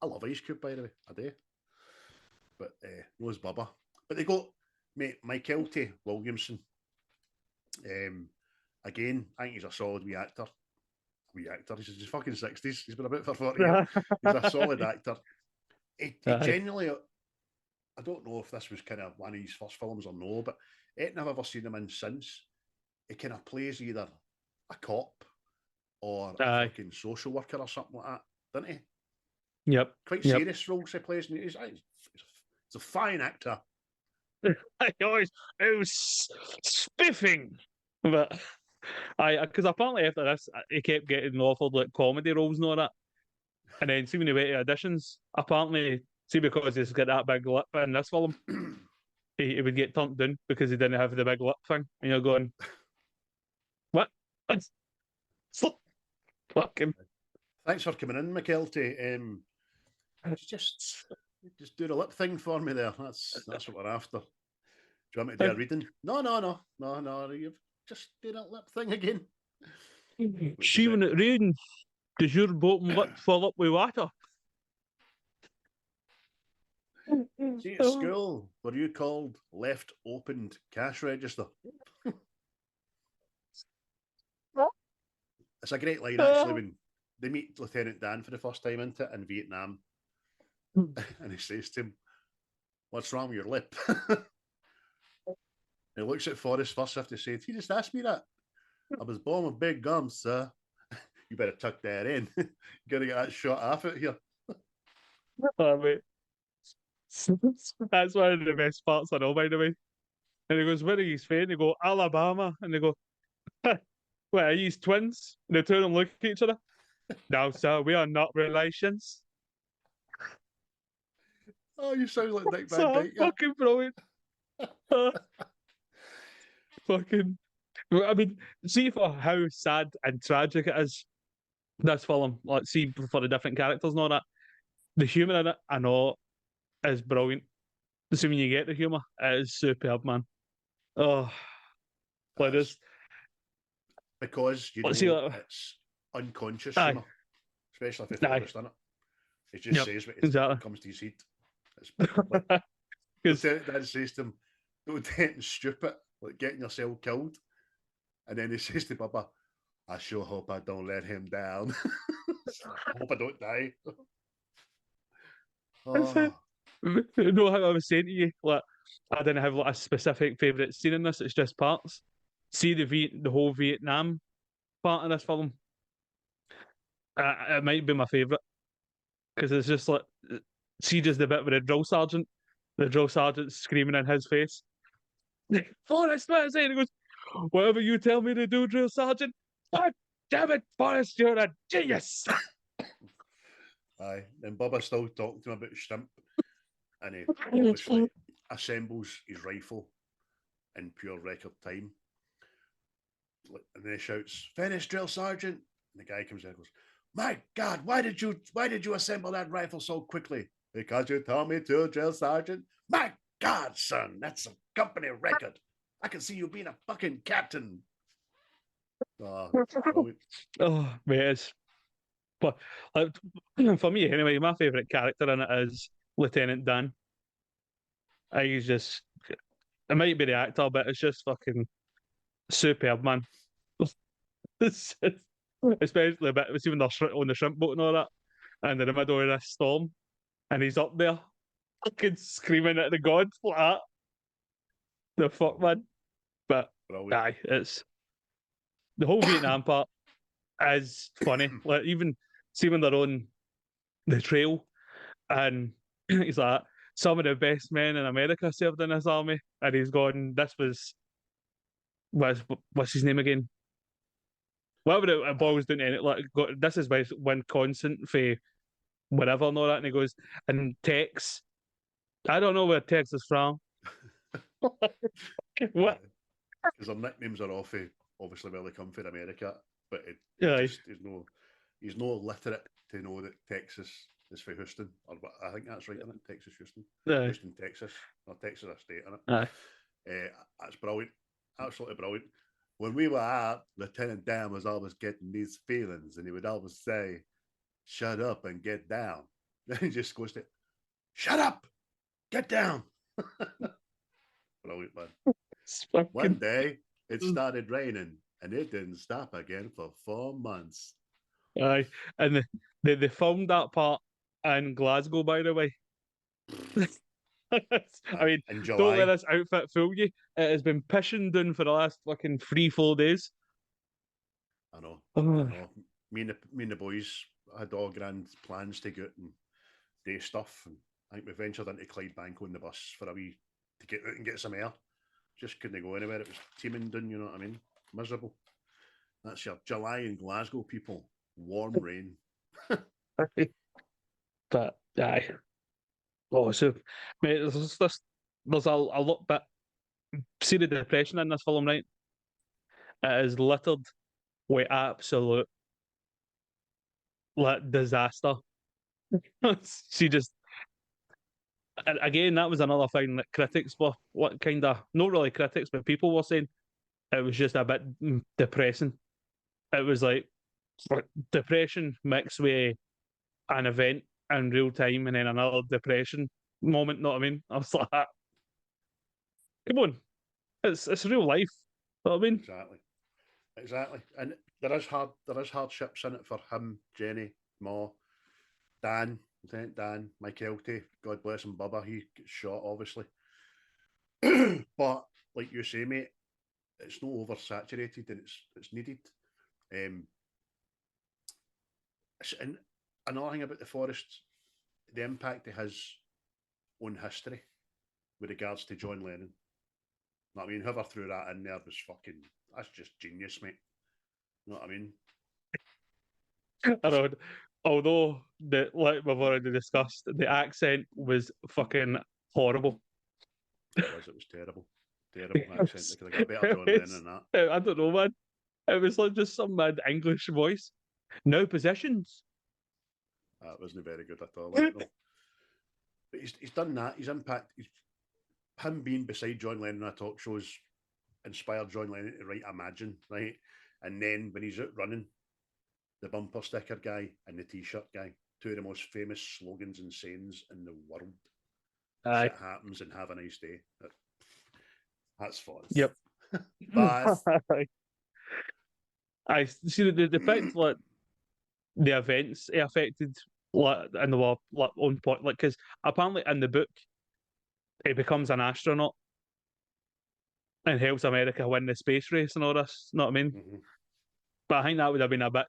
I love Ice Cube, by the way. I do. but knows Bubba. But they got Mykelti Williamson. Again, I think he's a solid wee actor. He's in his fucking 60s. He's been about for 40 years. He's a solid actor. He genuinely, I don't know if this was kind of one of his first films or no, but anything I've ever seen him in since, he kind of plays either a cop or a fucking social worker or something like that, doesn't he? Yep. Quite serious roles he plays. He's a fine actor. It was spiffing, but because apparently after this he kept getting offered like comedy roles and all that, and then see when he went to auditions, apparently because he's got that big lip in this film, he would get turned down because he didn't have the big lip thing, and you're going, what? Fucking. Thanks for coming in, Mykelti. Just do the lip thing for me there. That's what we're after. Do you want me to do a reading? No. You've just do that lip thing again. See, when it rains, does your bottom lip fill up with water? See, at school, were you called left opened cash register? It's a great line, actually, when they meet Lieutenant Dan for the first time in Vietnam. And he says to him, "What's wrong with your lip?" He looks at Forrest first after saying, "He just asked me that. I was born with big gums, sir." You better tuck that in. You gotta get that shot off it here. Oh, mate. That's one of the best parts I know, by the way. And he goes, "Where are you from?" They go, "Alabama." And they go, "What, are you twins?" And they turn and look at each other. "No, sir, we are not relations." Oh, you sound like Dick Van So Dyke. Yeah. fucking brilliant. Fucking. I mean, see for how sad and tragic it is, this film. Like, see for the different characters and all that. The humour in it, I know, is brilliant. Assuming you get the humour, it is superb, man. Oh, like this. Because, you know, See, like, it's unconscious aye. humour, especially if Forrest in it. He just says what comes to his head. It's because Dad says to him, "Don't do anything stupid, like getting yourself killed." And then he says to Bubba, "I sure hope I don't let him down." I hope I don't die. You know how I was saying to you, like, I didn't have like a specific favourite scene in this, it's just parts. See the whole Vietnam part of this film, it might be my favourite, because it's just like, see just the bit with the drill sergeant screaming in his face, "Forrest, what is it?" And he goes, "Whatever you tell me to do, drill sergeant." "God damn it, Forrest, you're a genius." Aye, and Bubba's still talking to him about shrimp, and he obviously assembles his rifle in pure record time. And then he shouts, "Finish, drill sergeant!" And the guy comes in and goes, "My God, why did you assemble that rifle so quickly?" "Because you told me to, drill sergeant." "My God, son, that's a company record. I can see you being a fucking captain." Oh, mate, it's... But for me, anyway, my favourite character in it is Lieutenant Dan. He's just, it might be the actor, but it's just fucking superb, man. Especially a bit, see when they're on the shrimp boat and all that, and in the middle of this storm, and he's up there fucking screaming at the gods like that. The fuck, man. But aye, it's the whole Vietnam part is funny. Like, even see when they're on the trail, and he's like, "Some of the best men in America served in this army," and he's gone, "This was what's his name again?" Whatever it boils down to, like, this is when constant for whatever and all that, and he goes, "And Tex, I don't know where Tex is from." What? Because their nicknames are obviously where they come from America, but he's no literate to know that Texas is for Houston, or I think that's right, isn't it? Texas, Houston, Houston, Texas, or Texas a state, isn't it? That's brilliant, absolutely brilliant. When we were out, Lieutenant Dan was always getting these feelings, and he would always say, "Shut up and get down." Then he just goes to, "Shut up Get down. Brilliant, man. Fucking... One day, it started raining, and it didn't stop again for 4 months. Aye, and they filmed that part in Glasgow, by the way. I mean, in don't let July, this outfit fool you. It has been pissing down for the last fucking 3-4 days. I know. Oh. I know. Me and the boys had all grand plans to go out and do stuff, and I think we ventured into Clydebank on the bus for a wee to get out and get some air. Just couldn't go anywhere. It was teeming down, you know what I mean? Miserable. That's your July in Glasgow, people. Warm rain. But aye. Oh, so mate, there's a lot bit. See the depression in this film, right? It is littered with absolute like disaster. She just again, that was another thing that critics were what kind of not really critics, but people were saying it was just a bit depressing. It was like depression mixed with an event in real time and then another depression moment, know what I mean? I was like, come on. It's real life. Know what I mean? Exactly. And there is hardships in it for him, Jenny, Ma, Dan, Lieutenant Dan, Mykelti, God bless him, Bubba, he gets shot obviously. But like you say, mate, it's not oversaturated and it's needed. And another thing about the Forest, the impact it has on history with regards to John Lennon. I mean, whoever threw that in there was fucking, that's just genius, mate. You know what I mean? I know. Although like we've already discussed, the accent was fucking horrible. It was terrible. Terrible accent. They could have got better John Lennon than that. I don't know, man. It was like just some mad English voice. No possessions. That wasn't very good at all. Like, no. But he's done that. His impact, him being beside John Lennon on talk shows inspired John Lennon to write Imagine, right? And then when he's out running, the bumper sticker guy and the t-shirt guy, two of the most famous slogans and sayings in the world. Aye. Shit happens and have a nice day. That's fun. Yep. But I see the fact like the events it affected like and they were like on point like because apparently in the book he becomes an astronaut and helps America win the space race and all this. Know what I mean? Mm-hmm. But I think that would have been a bit.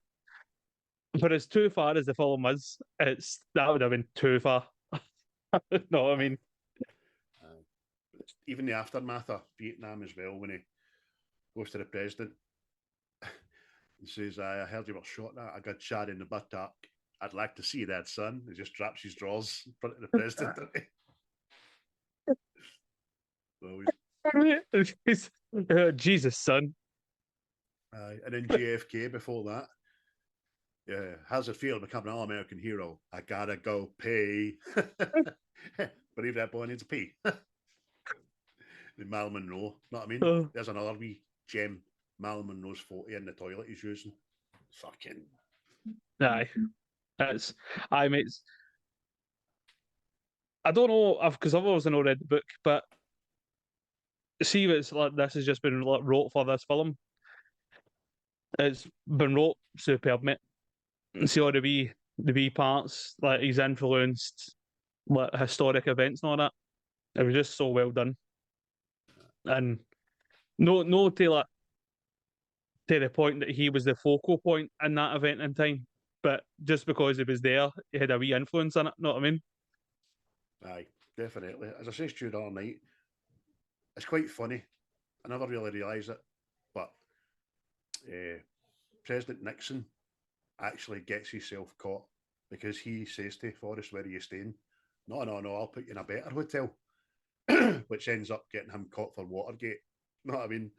But as too far as the film is, that would have been too far. Know what I mean? Even the aftermath of Vietnam as well, when he goes to the president and says, I heard you were shot at. I got shot in the buttock. I'd like to see that, son. He just drops his drawers in front of the president. Jesus, son. And then JFK before that. Yeah, how's it feel to become an all-American hero? I gotta go pee. Believe that boy needs a pee. Mal Monroe, know what I mean? There's another wee gem. Mal Monroe's photo in the toilet he's using. Fucking. Aye. Mates. I don't know because I've always not read the book, but see it's like this has just been like, wrote for this film. It's been wrote superb, mate. See all the wee parts, like he's influenced like historic events and all that. It was just so well done. And no to the point that he was the focal point in that event in time, but just because he was there, he had a wee influence on it. Know what I mean? Aye, definitely. As I say to you the other night, it's quite funny. I never really realised it, but President Nixon actually gets himself caught because he says to Forrest, where are you staying? No, I'll put you in a better hotel. Which ends up getting him caught for Watergate. You know what I mean?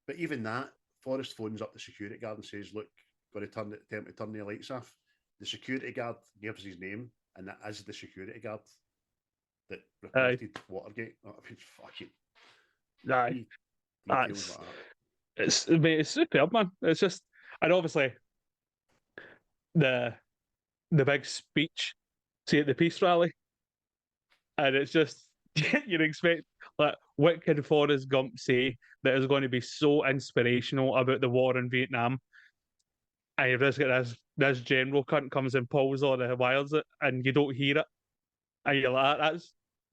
But even that, Forrest phones up the security guard and says, look, got to turn the lights off. The security guard gives his name, and that is the security guard that reported Watergate. I mean, fuck it. Aye. It's superb, man. It's just, and obviously, the big speech, see at the peace rally, and it's just you'd expect, like, what could Forrest Gump say that is going to be so inspirational about the war in Vietnam? And you've just got this general cunt comes and pulls all the wires it, and you don't hear it. And you're like,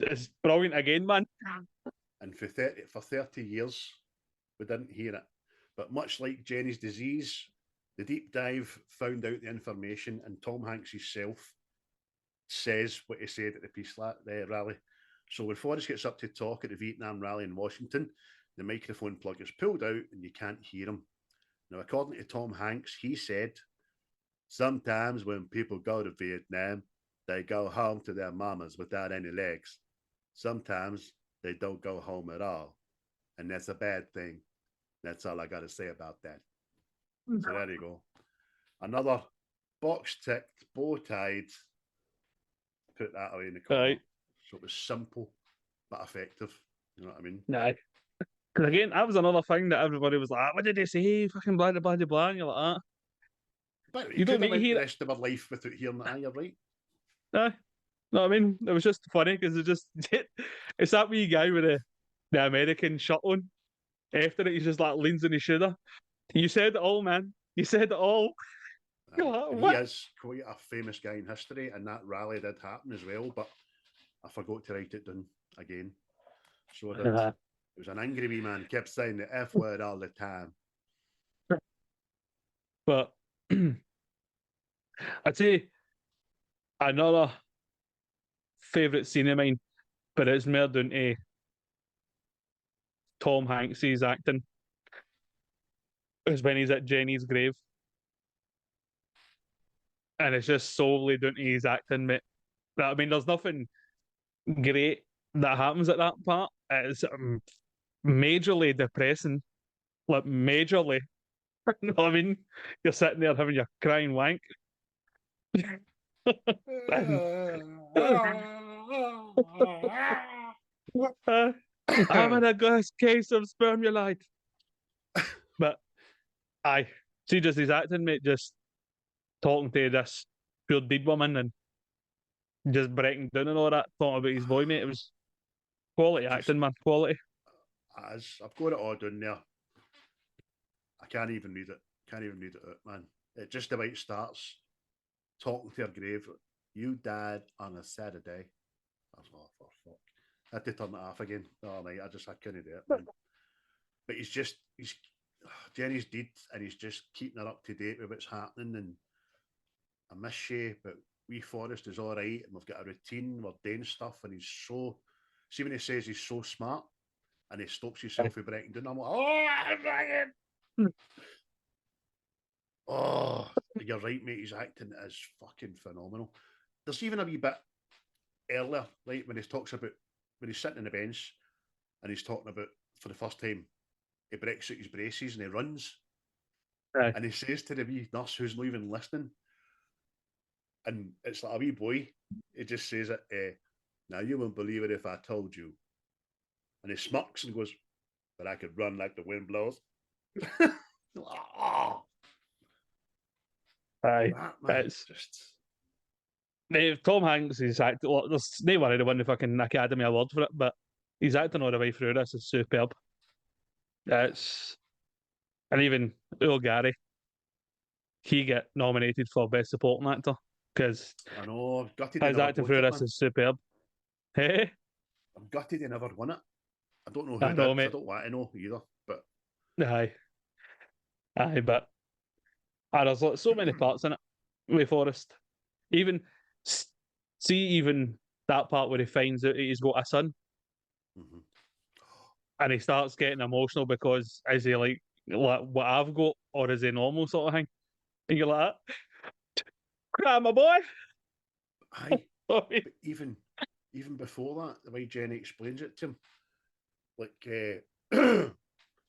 it's brilliant again, man. And for 30 years, we didn't hear it. But much like Jenny's disease, the deep dive found out the information, and Tom Hanks himself says what he said at the peace rally. So when Forrest gets up to talk at the Vietnam rally in Washington, the microphone plug is pulled out and you can't hear him. Now, according to Tom Hanks, he said, sometimes when people go to Vietnam, they go home to their mamas without any legs. Sometimes they don't go home at all. And that's a bad thing. That's all I got to say about that. So there you go. Another box ticked, bow tied. Put that away in the corner. Right. So it was simple but effective. You know what I mean? Nah. Because again, that was another thing that everybody was like, what did they say? Fucking blah, blah, blah, blah. And you're like, ah. But You don't could have need to went hear the it. rest of our life without hearing that. You're right. No, no, I mean, it was just funny because it's that wee guy with the American shirt on. After it, he's just like leans on his shoulder. You said it all, man. You said it all. You're like, And he what? is quite a famous guy in history, and that rally did happen as well, but I forgot to write it down again. So I did. Uh-huh. It was an angry wee man, kept saying the F word all the time. But I'd say another favourite scene of mine, but it's more down to Tom Hanks' acting, is when he's at Jenny's grave. And it's just solely down to his acting, mate. I mean, there's nothing great that happens at that part. It's majorly depressing. Like, majorly. You know what I mean? You're sitting there having your crying wank. I'm in a case of spermulite. But aye, see, just his acting, mate, just talking to this poor dead woman and just breaking down and all that, talking about his boy, mate. It was quality acting, man, quality. As I've got it all down there. I can't even read it. Can't even read it out, man. It just about starts talking to her grave. You died on a Saturday. I was like, oh, for fuck. I had to turn it off again. Oh, mate, I couldn't do it, man. But he's Jenny's dead, and he's just keeping her up to date with what's happening. And I miss you, but wee Forrest is all right, and we've got a routine. We're doing stuff, and he's so. See when he says he's so smart, and he stops himself with breaking down. I'm like, oh, I'm dragging. Oh, you're right, mate. His acting is fucking phenomenal. There's even a wee bit earlier, right, when he talks about when he's sitting on the bench and he's talking about for the first time he breaks out his braces and he runs. Aye. And he says to the wee nurse who's not even listening, and it's like a wee boy, he just says it, now you won't believe it if I told you. And he smirks and goes, but I could run like the wind blows. Oh, Aye. it's just... Tom Hanks is acting. Well, there's no worry to win the fucking Academy Award for it, but he's acting all the way through this is superb. It's and even Earl Gary, he get nominated for Best Supporting Actor because I know, gutted his acting through this is superb. Hey, I'm gutted he never won it. I don't know who I know, did. mate. I don't want to know either. But aye, but there's like so many parts in it with Forrest. Even even that part where he finds out he's got a son, and he starts getting emotional because is he like what I've got, or is he normal sort of thing? And you're like, cry, my boy. Aye. But even before that, the way Jenny explains it to him, like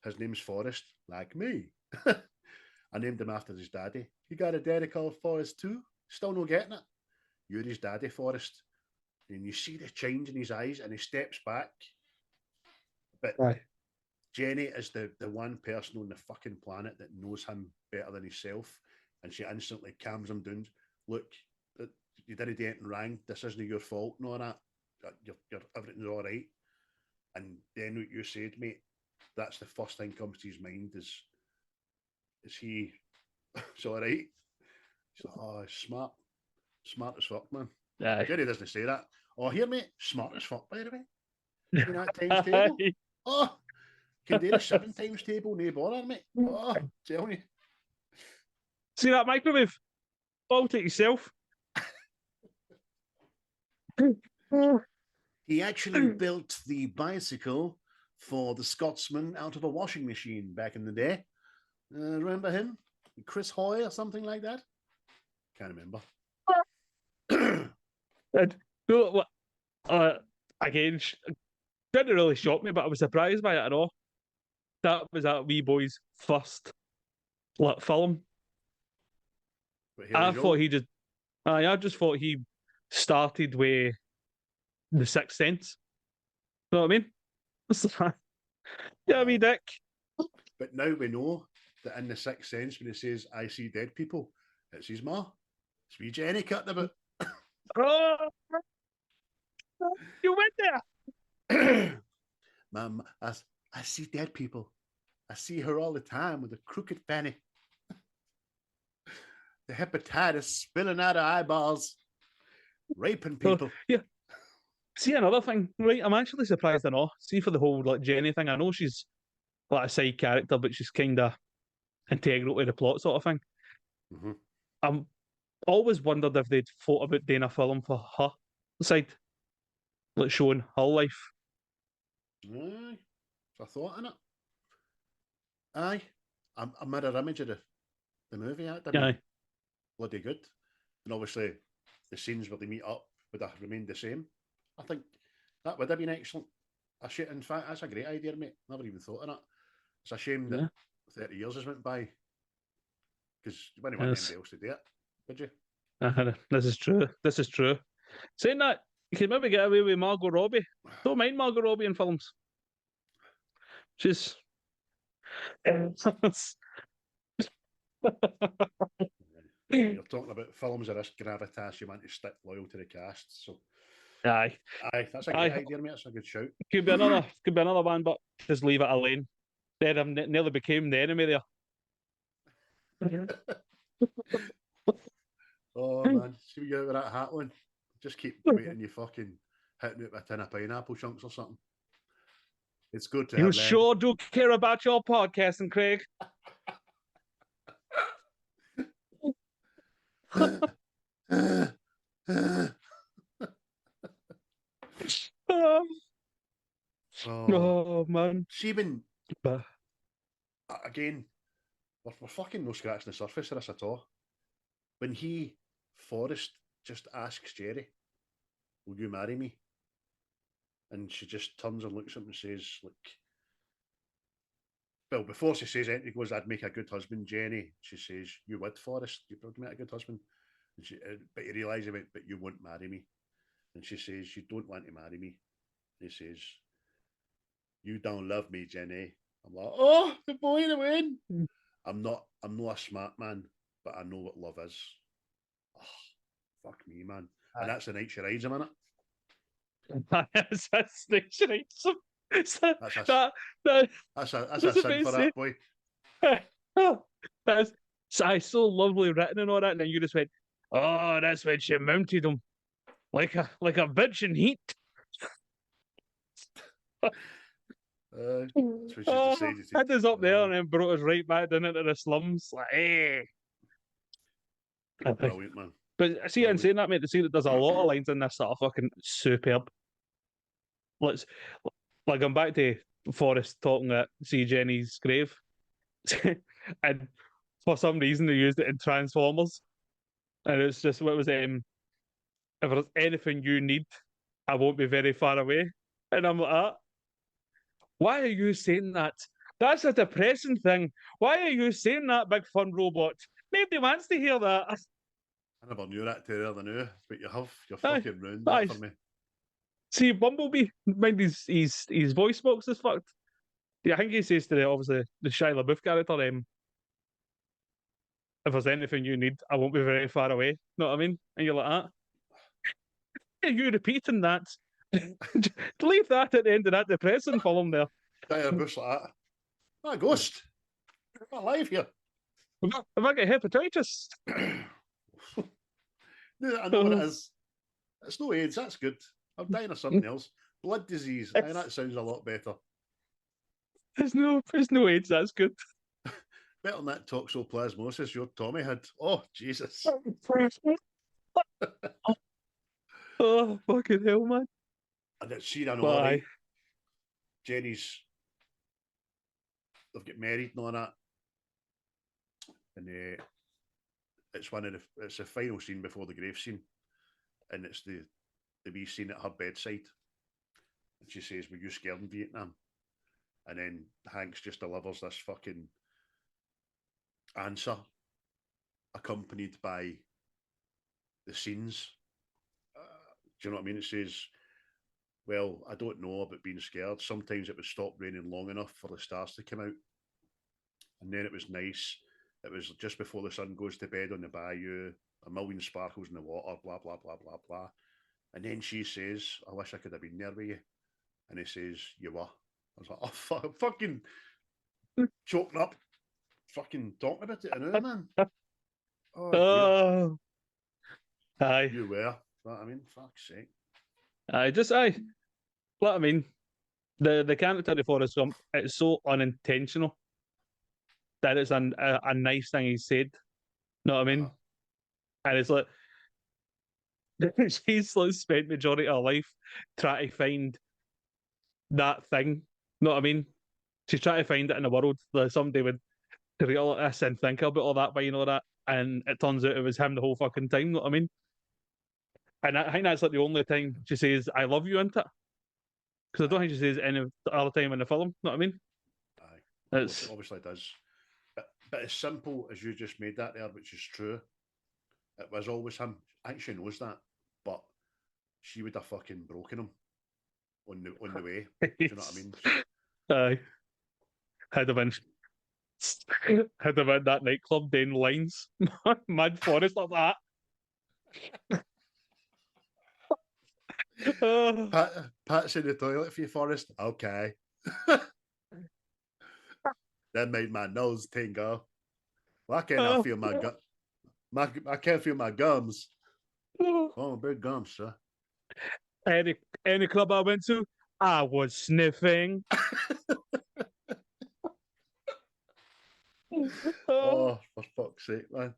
his name's Forrest, like me. I named him after his daddy. You got a daddy called Forrest too? Still not getting it? You're his daddy, Forrest. And you see the change in his eyes, and he steps back. But aye. Jenny is the one person on the fucking planet that knows him better than himself, and she instantly calms him down. Look, you didn't do anything wrong. This isn't your fault, and all that. everything's all right. And then what you said, mate, that's the first thing comes to his mind is he, it's all right. He's like, oh, smart as fuck, man. Aye. Jerry doesn't say that. Oh, here, mate, smart as fuck, by the way. You know that times table? Oh, can do the 7 times table, no bother, mate. Oh, tell me. See that microwave? Bolt it yourself. He actually built the bicycle for the Scotsman out of a washing machine back in the day. Remember him? Chris Hoy or something like that? Can't remember. And, again, didn't really shock me, but I was surprised by it at all. That was that wee boy's first film. I just thought he started with The Sixth Sense. You know what I mean? Yeah, wee dick. But now we know that in The Sixth Sense, when he says, I see dead people, it's his ma. It's wee Jenny cutting about. Oh, you went there. Mum, I see dead people. I see her all the time with a crooked fanny. The hepatitis spilling out of eyeballs. Raping people. Yeah. See, another thing, right? I'm actually surprised at all. See, for the whole Jenny thing, I know she's like a side character, but she's kind of integral to the plot sort of thing. Mm-hmm. I'm always wondered if they'd thought about doing a film for her side, like showing her life. Aye, it's a thought in it. Aye, a mirror image of the movie actor. Aye. Bloody good. And obviously, the scenes where they meet up would have remained the same. I think that would have been excellent. In fact, that's a great idea, mate. Never even thought of it. It's a shame that 30 years has went by. Because you wouldn't want anybody else to do it, would you? This is true. Saying that, you can maybe get away with Margot Robbie. Don't mind Margot Robbie in films. She's... You're talking about films of this gravitas, you want to stick loyal to the cast. So, aye, that's a great idea, mate. That's a good shout. Could be another one, but just leave it alone. Then I nearly became the enemy there. Oh man, see you out with that hat on. Just keep waiting. You fucking hitting it with a tin of pineapple chunks or something. It's good to. You sure do care about your podcasting, Craig. Oh man. See, again, we're fucking no scratching the surface of this at all. When Forrest just asks Jerry, will you marry me? And she just turns and looks at him and says, look, well, before she says anything, he goes, I'd make a good husband, Jenny. She says, you would, Forrest, you'd make a good husband. And but he realises, but you won't marry me. And she says, you don't want to marry me. And he says, you don't love me, Jenny. I'm like, oh, the boy in the win. I'm not a smart man, but I know what love is. Oh, fuck me, man. And that's the night she rides him in it. That's the night she rides him. That's a sin for that boy. That's so lovely written and all that, and then you just went, oh, that's when she mounted him like a bitch in heat. That's when she decided to had us up there and then brought us right back down into the slums. Like, hey. Brilliant, man. But see, in saying that, mate, the scene that does a lot of lines in this that are fucking superb. I'm back to Forrest talking at C. Jenny's grave. And for some reason they used it in Transformers. And it's just, what was it? If there's anything you need, I won't be very far away. And I'm like, why are you saying that? That's a depressing thing. Why are you saying that, big fun robot? Nobody wants to hear that. I never knew that till the other now, but you're fucking ruined that for me. See, Bumblebee, mind his voice box is fucked. Yeah, I think he says to the Shia LaBeouf character, if there's anything you need, I won't be very far away. Know what I mean? And you're like, are you repeating that Leave that at the end of that depressing film there. Dire bush like that. Ah, ghost. I'm alive here. Have I got hepatitis? No, I know what it is. It's no AIDS, that's good. I'm dying of something else. Blood disease. Aye, that sounds a lot better. There's no AIDS, that's good. Better than that toxoplasmosis your Tommy had. Oh, Jesus. Oh, fucking hell, man. And it's seen an Bye. right? Jenny's, they've got married and all that. And it's it's the final scene before the grave scene. And it's the wee scene at her bedside. And she says, "Were you scared in Vietnam?" And then Hanks just delivers this fucking answer, accompanied by the scenes. Do you know what I mean? It says, "Well, I don't know about being scared. Sometimes it would stop raining long enough for the stars to come out. And then it was nice. It was just before the sun goes to bed on the bayou, a million sparkles in the water, blah, blah, blah, blah, blah." And then she says, "I wish I could have been there with you." And he says, "You were." I was like, "Oh, fucking choking up, fucking talking about it now, man." Oh, dear. Aye. You were. I mean, fuck's sake. What I mean, the character of Forrest Gump, it's so unintentional that it's a nice thing he said. Know what I mean? And it's like she's like spent majority of her life trying to find that thing. Know what I mean? She's trying to find it in the world that somebody would create all this and think about all that, but you know that, and it turns out it was him the whole fucking time. Know what I mean? And I think that's like the only time she says "I love you" into it, because I don't think she says any other time in the film. Know what I mean? Aye, It's obviously does. But as simple as you just made that there, which is true, it was always him. I think she knows that, but she would have fucking broken him on the way. Do you know what I mean? Aye, had have been had have been that nightclub doing lines, Mad Forest like that. Pat's in the toilet for you, Forrest. Okay. That made my nose tingle. Why can't I feel my gut? I can't feel my gums. Oh, big gums, sir. Any club I went to, I was sniffing. Oh, for fuck's sake, man!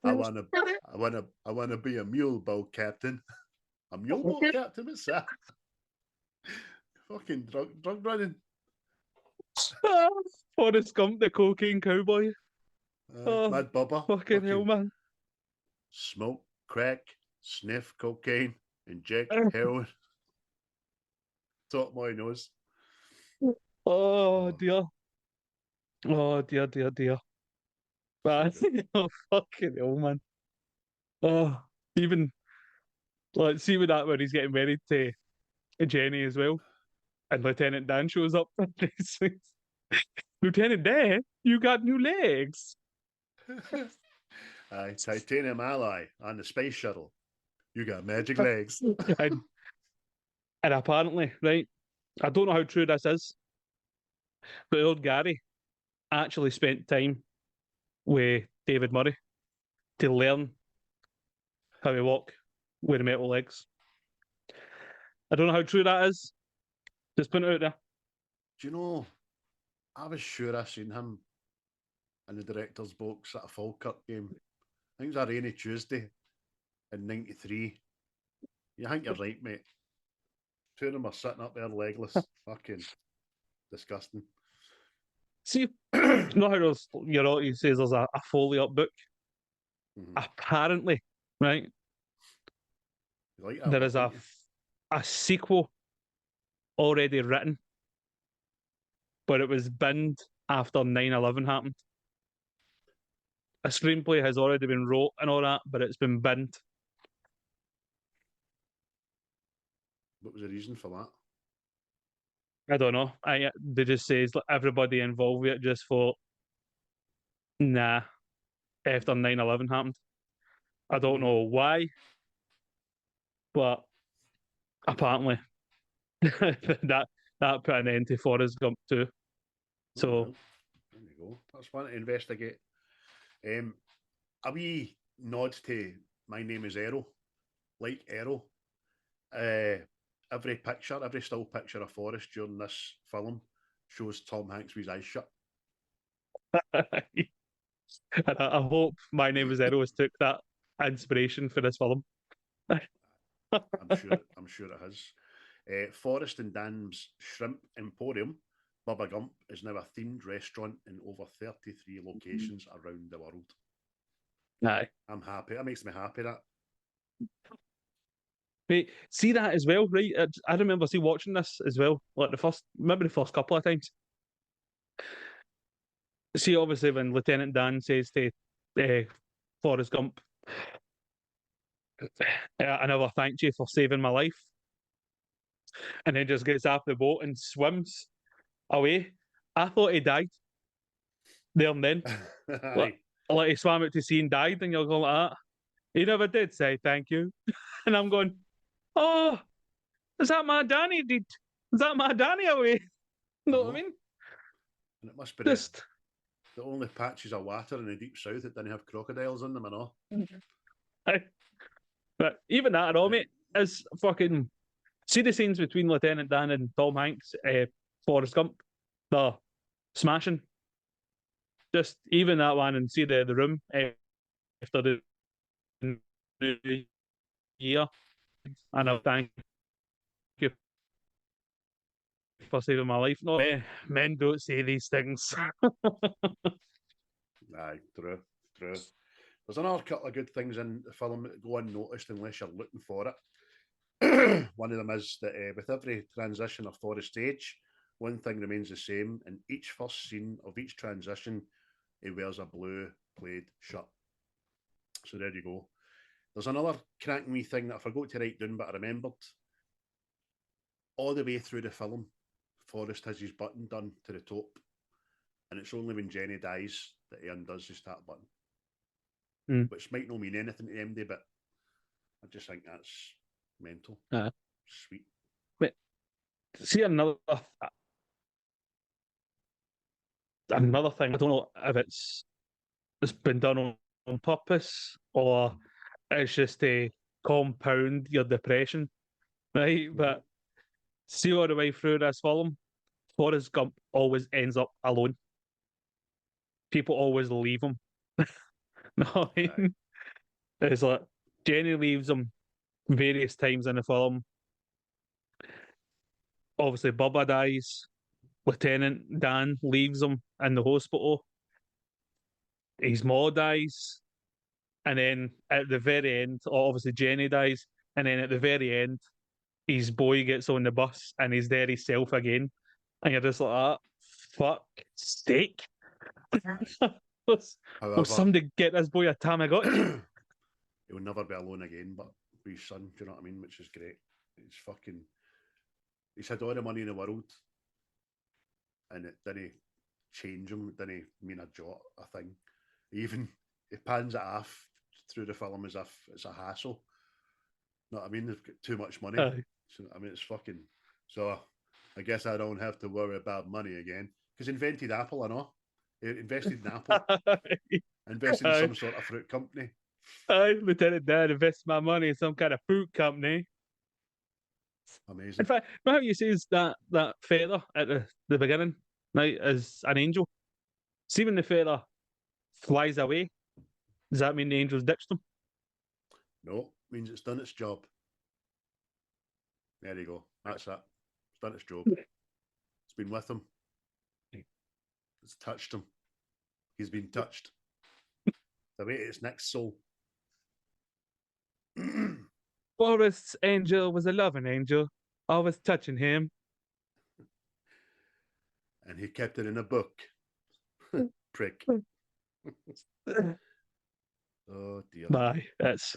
I wanna be a mule boat captain. A mule boat captain, what's that? Fucking drug running. Forrest Gump, the cocaine cowboy. Mad Bubba. Fucking hell, man. Smoke, crack, sniff cocaine, inject heroin. Top my nose. Oh dear. Oh dear, dear, dear. Man, oh fucking hell, man. Oh, even like see with that when he's getting married to Jenny as well, and Lieutenant Dan shows up. Lieutenant Dan, you got new legs. Aye, titanium ally on the space shuttle. You got magic legs. and apparently, right, I don't know how true this is, but old Gary actually spent time with David Murray to learn how to walk with the metal legs. I don't know how true that is. Just put it out there. Do you know, I was sure I seen him in the director's box at a Falkirk game. I think it was a rainy Tuesday in '93. You think you're right, mate. Two of them are sitting up there legless. Fucking disgusting. See, you know how he says there's a Foley up book? Mm-hmm. Apparently, right? Like there is a sequel already written, but it was binned after 9/11 happened. A screenplay has already been wrote and all that, but it's been binned. What was the reason for that? I don't know. They just says everybody involved with it just thought, nah, after 9/11 happened. I don't know why, but apparently that put an end to Forrest Gump too. So well, there you go. That's one to investigate. A wee nod to My Name is Errol, like Errol. Every still picture of Forrest during this film shows Tom Hanks with his eyes shut. and I hope My Name is Eros took that inspiration for this film. I'm sure it has. Forrest and Dan's Shrimp Emporium, Bubba Gump, is now a themed restaurant in over 33 locations around the world. Aye. I'm happy. That makes me happy, that. Wait, see that as well, right? I remember watching this as well, like the first couple of times. See, obviously, when Lieutenant Dan says to Forrest Gump, I never thanked you for saving my life, and then just gets off the boat and swims away. I thought he died there and then. like he swam out to sea and died, and you're going like that. He never did say thank you. And I'm going, oh, is that my Danny? Is that my Danny away? You know what I mean? And it must be just the only patches of water in the deep south that didn't have crocodiles in them and all. But even that and all, mate, is fucking. See the scenes between Lieutenant Dan and Tom Hanks, Forrest Gump, the smashing. Just even that one, and see the room after the New Year, and I thank you for saving my life. No, men don't say these things. Aye, true. There's another couple of good things in the film that go unnoticed unless you're looking for it. One of them is that with every transition of Forrest's age, one thing remains the same. In each first scene of each transition, he wears a blue plaid shirt. So there you go. There's another cracking wee thing that I forgot to write down, but I remembered. All the way through the film, Forrest has his button done to the top, and it's only when Jenny dies that he undoes his start button, which might not mean anything to MD, but I just think that's mental. Sweet. But see another thing. I don't know if it's been done on purpose or it's just to compound your depression, right? But see all the way through this film, Forrest Gump always ends up alone. People always leave him. No, I mean, it's like Jenny leaves him various times in the film. Obviously, Bubba dies. Lieutenant Dan leaves him in the hospital. His mom dies. And then at the very end, obviously Jenny dies. And then at the very end, his boy gets on the bus and he's there himself again. And you're just like, ah, fuck, steak. Will somebody get this boy a Tamagotchi? He will never be alone again, but with his son, do you know what I mean? Which is great. He's had all the money in the world, and it didn't change him. It didn't mean a jot, a thing. He pans it off through the film as if it's a hassle. You know what I mean? They've got too much money. So, I mean, it's fucking. So I guess I don't have to worry about money again. Because he invented Apple, I know. He invested in Apple. Invested in some sort of fruit company. Lieutenant Dan invests my money in some kind of fruit company. Amazing. In fact, remember how you says that feather at the beginning, right, is an angel? See when the feather flies away, does that mean the angel's ditched him? No, it means it's done its job. There you go. That's it. It's done its job. It's been with him. It's touched him. He's been touched. The way its next soul. Forrest's angel was a loving angel. I was touching him. And he kept it in a book. Prick. Oh dear. Bye. That's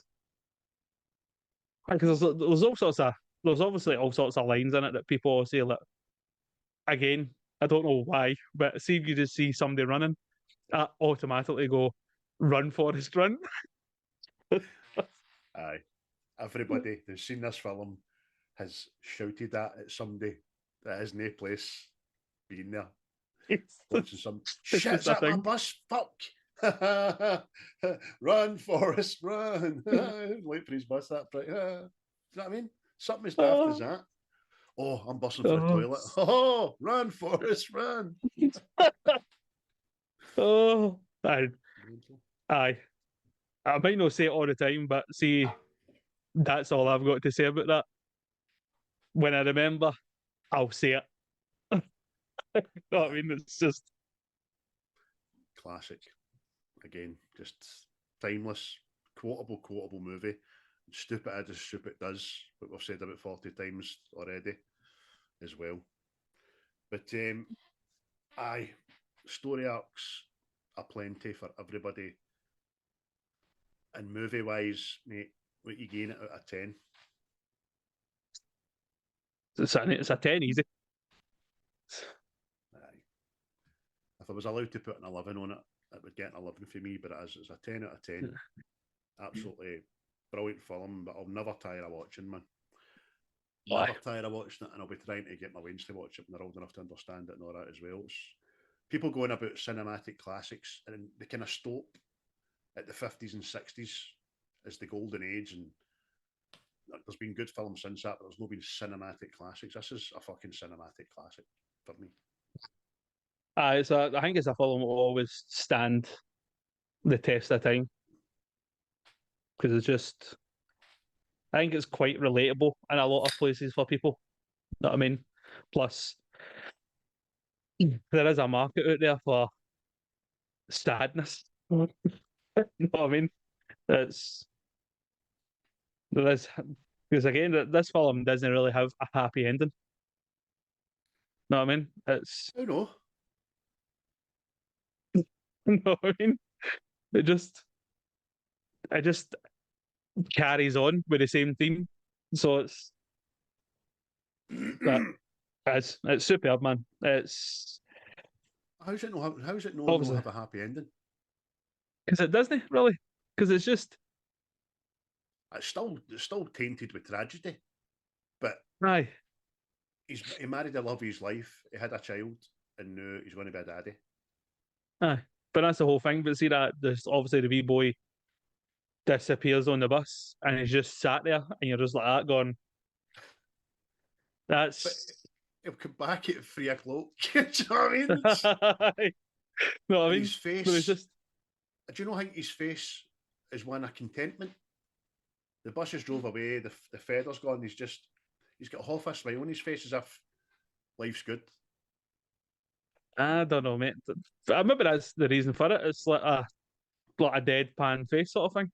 because there's all sorts of obviously all sorts of lines in it that people say like again, I don't know why, but see if you just see somebody running, I automatically go, run Forrest, run. Aye. Everybody who's seen this film has shouted that at somebody that has no place being there. Watching some shit's at my bus, fuck. Run, Forrest, run. Wait for his bus, that prick. Do you know what I mean? Something as daft as that. Oh, I'm busting for the toilet. Oh, run, Forrest, run. Aye. I might not say it all the time, but see, that's all I've got to say about that. When I remember, I'll say it. You know what I mean? It's just classic. Again, just timeless, quotable movie. Stupid as stupid does, what we've said about 40 times already as well. But aye, story arcs are plenty for everybody. And movie wise, mate, what you gain it out of 10? it's a 10 easy. Aye. If I was allowed to put an 11 on it, it would get an 11 for me, but it's a 10 out of 10. Absolutely brilliant film, but I'll never tire of watching, man. Never tire of watching it, and I'll be trying to get my Waynes to watch it when they're old enough to understand it and all that as well. It's people going about cinematic classics, and they kind of stop at the 50s and 60s as the golden age, and there's been good films since that, but there's not been cinematic classics. This is a fucking cinematic classic for me. I think it's a film that will always stand the test of time because it's just, I think it's quite relatable in a lot of places for people. You know what I mean? Plus, there is a market out there for sadness. You know what I mean? There is, because again, this film doesn't really have a happy ending. You know what I mean? It's. I know. You know what I mean? It just carries on with the same theme. So it's superb, man. It's how's it not have a happy ending? Because it doesn't really. Because it's just it's still tainted with tragedy. But aye. He married the love of his life, he had a child, and now he's going to be a daddy. Aye. But that's the whole thing. But see that there's obviously the wee boy disappears on the bus and he's just sat there and you're just like that going, that's... But he'll come back at 3 o'clock. Do you know what I mean? No, I mean, his face... just... Do you know how his face is one of contentment? The bus has drove away, the feather's gone, he's got half a smile on his face as if life's good. I don't know, mate. Maybe that's the reason for it. It's like a deadpan face sort of thing.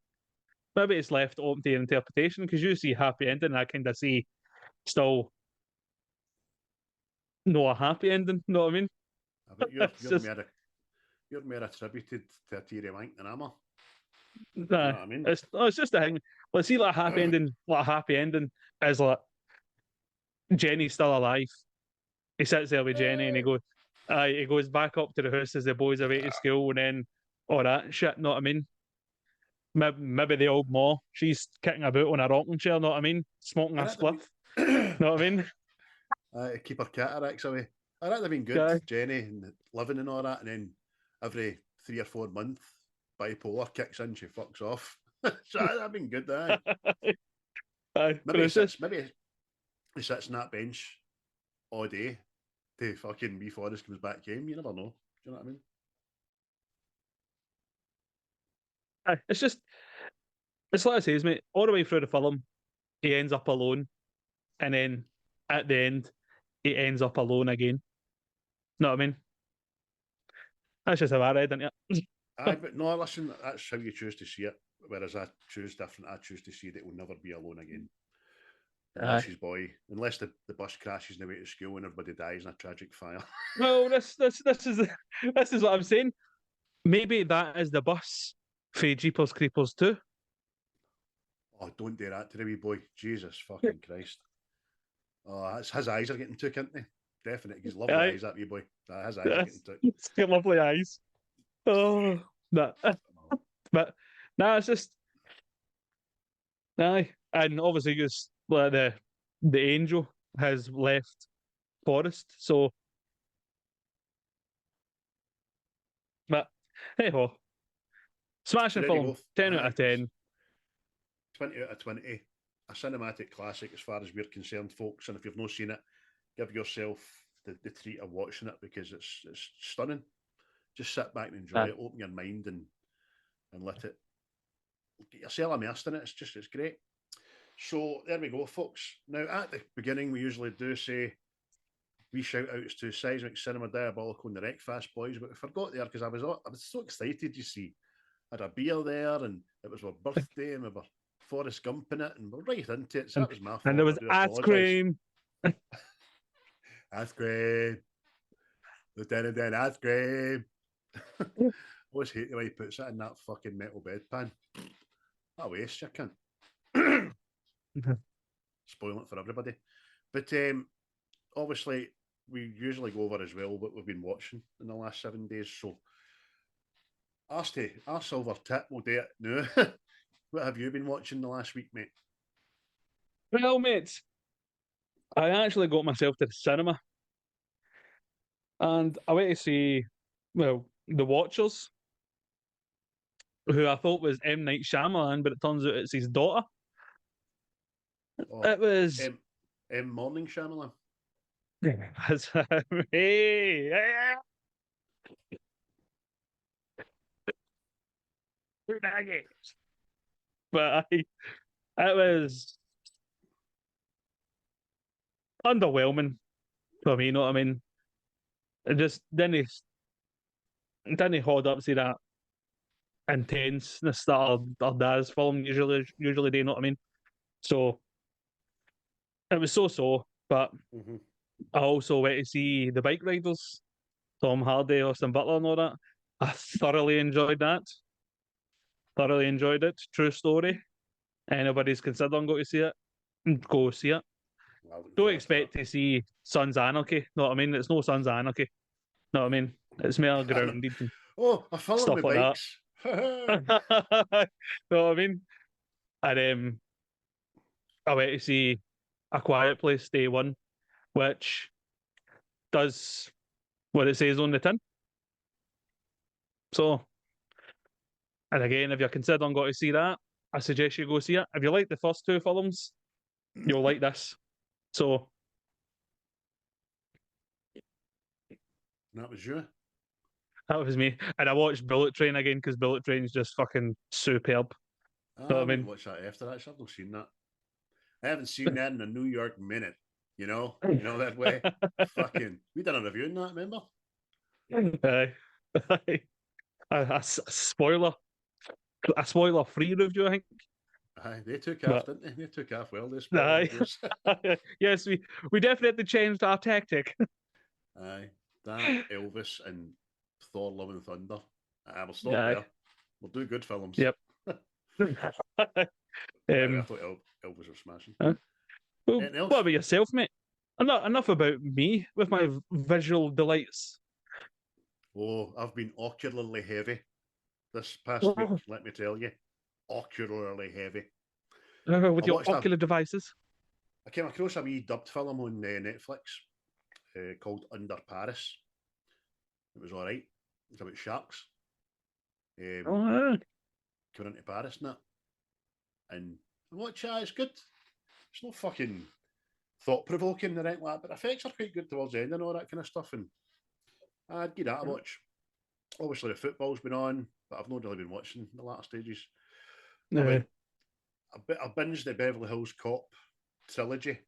Maybe it's left open to your interpretation because you see happy ending, and I kind of see still no a happy ending. You know what I mean? But you're more attributed to a teary wank than am I. You know what I mean? It's just a thing. Let's see, like a happy ending. Like a happy ending is like Jenny's still alive. He sits there with Jenny and he goes back up to the house as the boys away to school and then all that shit. Know what I mean? Maybe the old Ma, she's kicking about on a rocking chair. Know what I mean? Smoking a spliff. Know what I mean? Keep her cataracts away. That'd have been good, Jenny, and living and all that, and then every 3 or 4 months, bipolar kicks in, she fucks off. So that'd have been good, maybe he sits on that bench all day till fucking wee Forrest comes back home. You never know. Do you know what I mean? It's like I say, mate, all the way through the film, he ends up alone, and then at the end, he ends up alone again. Know what I mean? That's just how I read it. Aye, but no, listen, that's how you choose to see it. Whereas I choose different. I choose to see that he'll never be alone again. Unless his boy, unless the bus crashes on the way to school and everybody dies in a tragic fire. Well, this is what I'm saying. Maybe that is the bus for Jeepers Creepers too. Oh, don't do that to the wee boy. Jesus fucking Christ. Oh, his eyes are getting took, aren't they? Definitely. He's lovely eyes, that wee boy. His eyes are getting took. He's got lovely eyes. Oh, no. But, no, it's just... Aye. And obviously, just like the angel has left Forrest. So, but hey ho, So smashing there you film, go. 10 out of 10. 20 out of 20. A cinematic classic as far as we're concerned, folks. And if you've not seen it, give yourself the treat of watching it because it's stunning. Just sit back and enjoy it. Open your mind and let it get yourself immersed in it. It's great. So there we go, folks. Now at the beginning, we usually do say we shout outs to Seismic Cinema Diabolical and the Wreckfast boys, but we forgot there because I was so excited. You see, I had a beer there, and it was my birthday, and we were Forrest Gump in it, and we're right into it. So that was my fault. And there was ice cream. Ice cream. Lieutenant Dan, ice cream. I always hate the way he puts it in that fucking metal bedpan. What a waste, you can't. Spoiling it for everybody. But obviously, we usually go over as well what we've been watching in the last 7 days. So, our silver tip, we'll do it now. What have you been watching the last week, mate? Well, mate, I actually got myself to the cinema and I went to see, well, The Watchers, who I thought was M. Night Shyamalan, but it turns out it's his daughter. Oh, it was... Morning Shyamalan. Hey, but it was underwhelming for me, you know what I mean? It just didn't hold up to that intenseness that our dad's film usually do, you know what I mean? So it was so, but I also went to see The Bike Riders, Tom Hardy, Austin Butler and all that. I thoroughly enjoyed that. Thoroughly enjoyed it. True story. Anybody's considering going to see it, go see it. Don't expect to see Sons of Anarchy. Know what I mean? It's no Sons of Anarchy. Know what I mean? It's more grounded. Oh, I fell on my bikes. Know what I mean? And I went to see A Quiet Place Day One, which does what it says on the tin. So, and again, if you're considering going to see that, I suggest you go see it. If you like the first two films, you'll like this. So, that was you. That was me. And I watched Bullet Train again because Bullet Train's just fucking superb. I mean, watch that after that. I've not seen that. I haven't seen that in a New York minute. You know that way. Fucking, we done a review on that. Remember? A spoiler-free review, I think. Aye, they took off, didn't they? They took off well. This. Yes, we definitely changed our tactic. Aye, that Elvis and Thor: Love and Thunder. We'll stop there. We'll do good films. Yep. I thought Elvis was smashing. Well, what about yourself, mate? Enough about me with my visual delights. Oh, I've been ocularly heavy this past week, let me tell you. Ocularly heavy. With your ocular devices? I came across a wee dubbed film on Netflix called Under Paris. It was all right. It's about sharks. Coming into Paris and that. And watch it, it's good. It's not fucking thought-provoking or anything like that, but effects are quite good towards the end and all that kind of stuff. And I'd give that a watch. Obviously, the football's been on, but I've not really been watching the latter stages. I binged the Beverly Hills Cop trilogy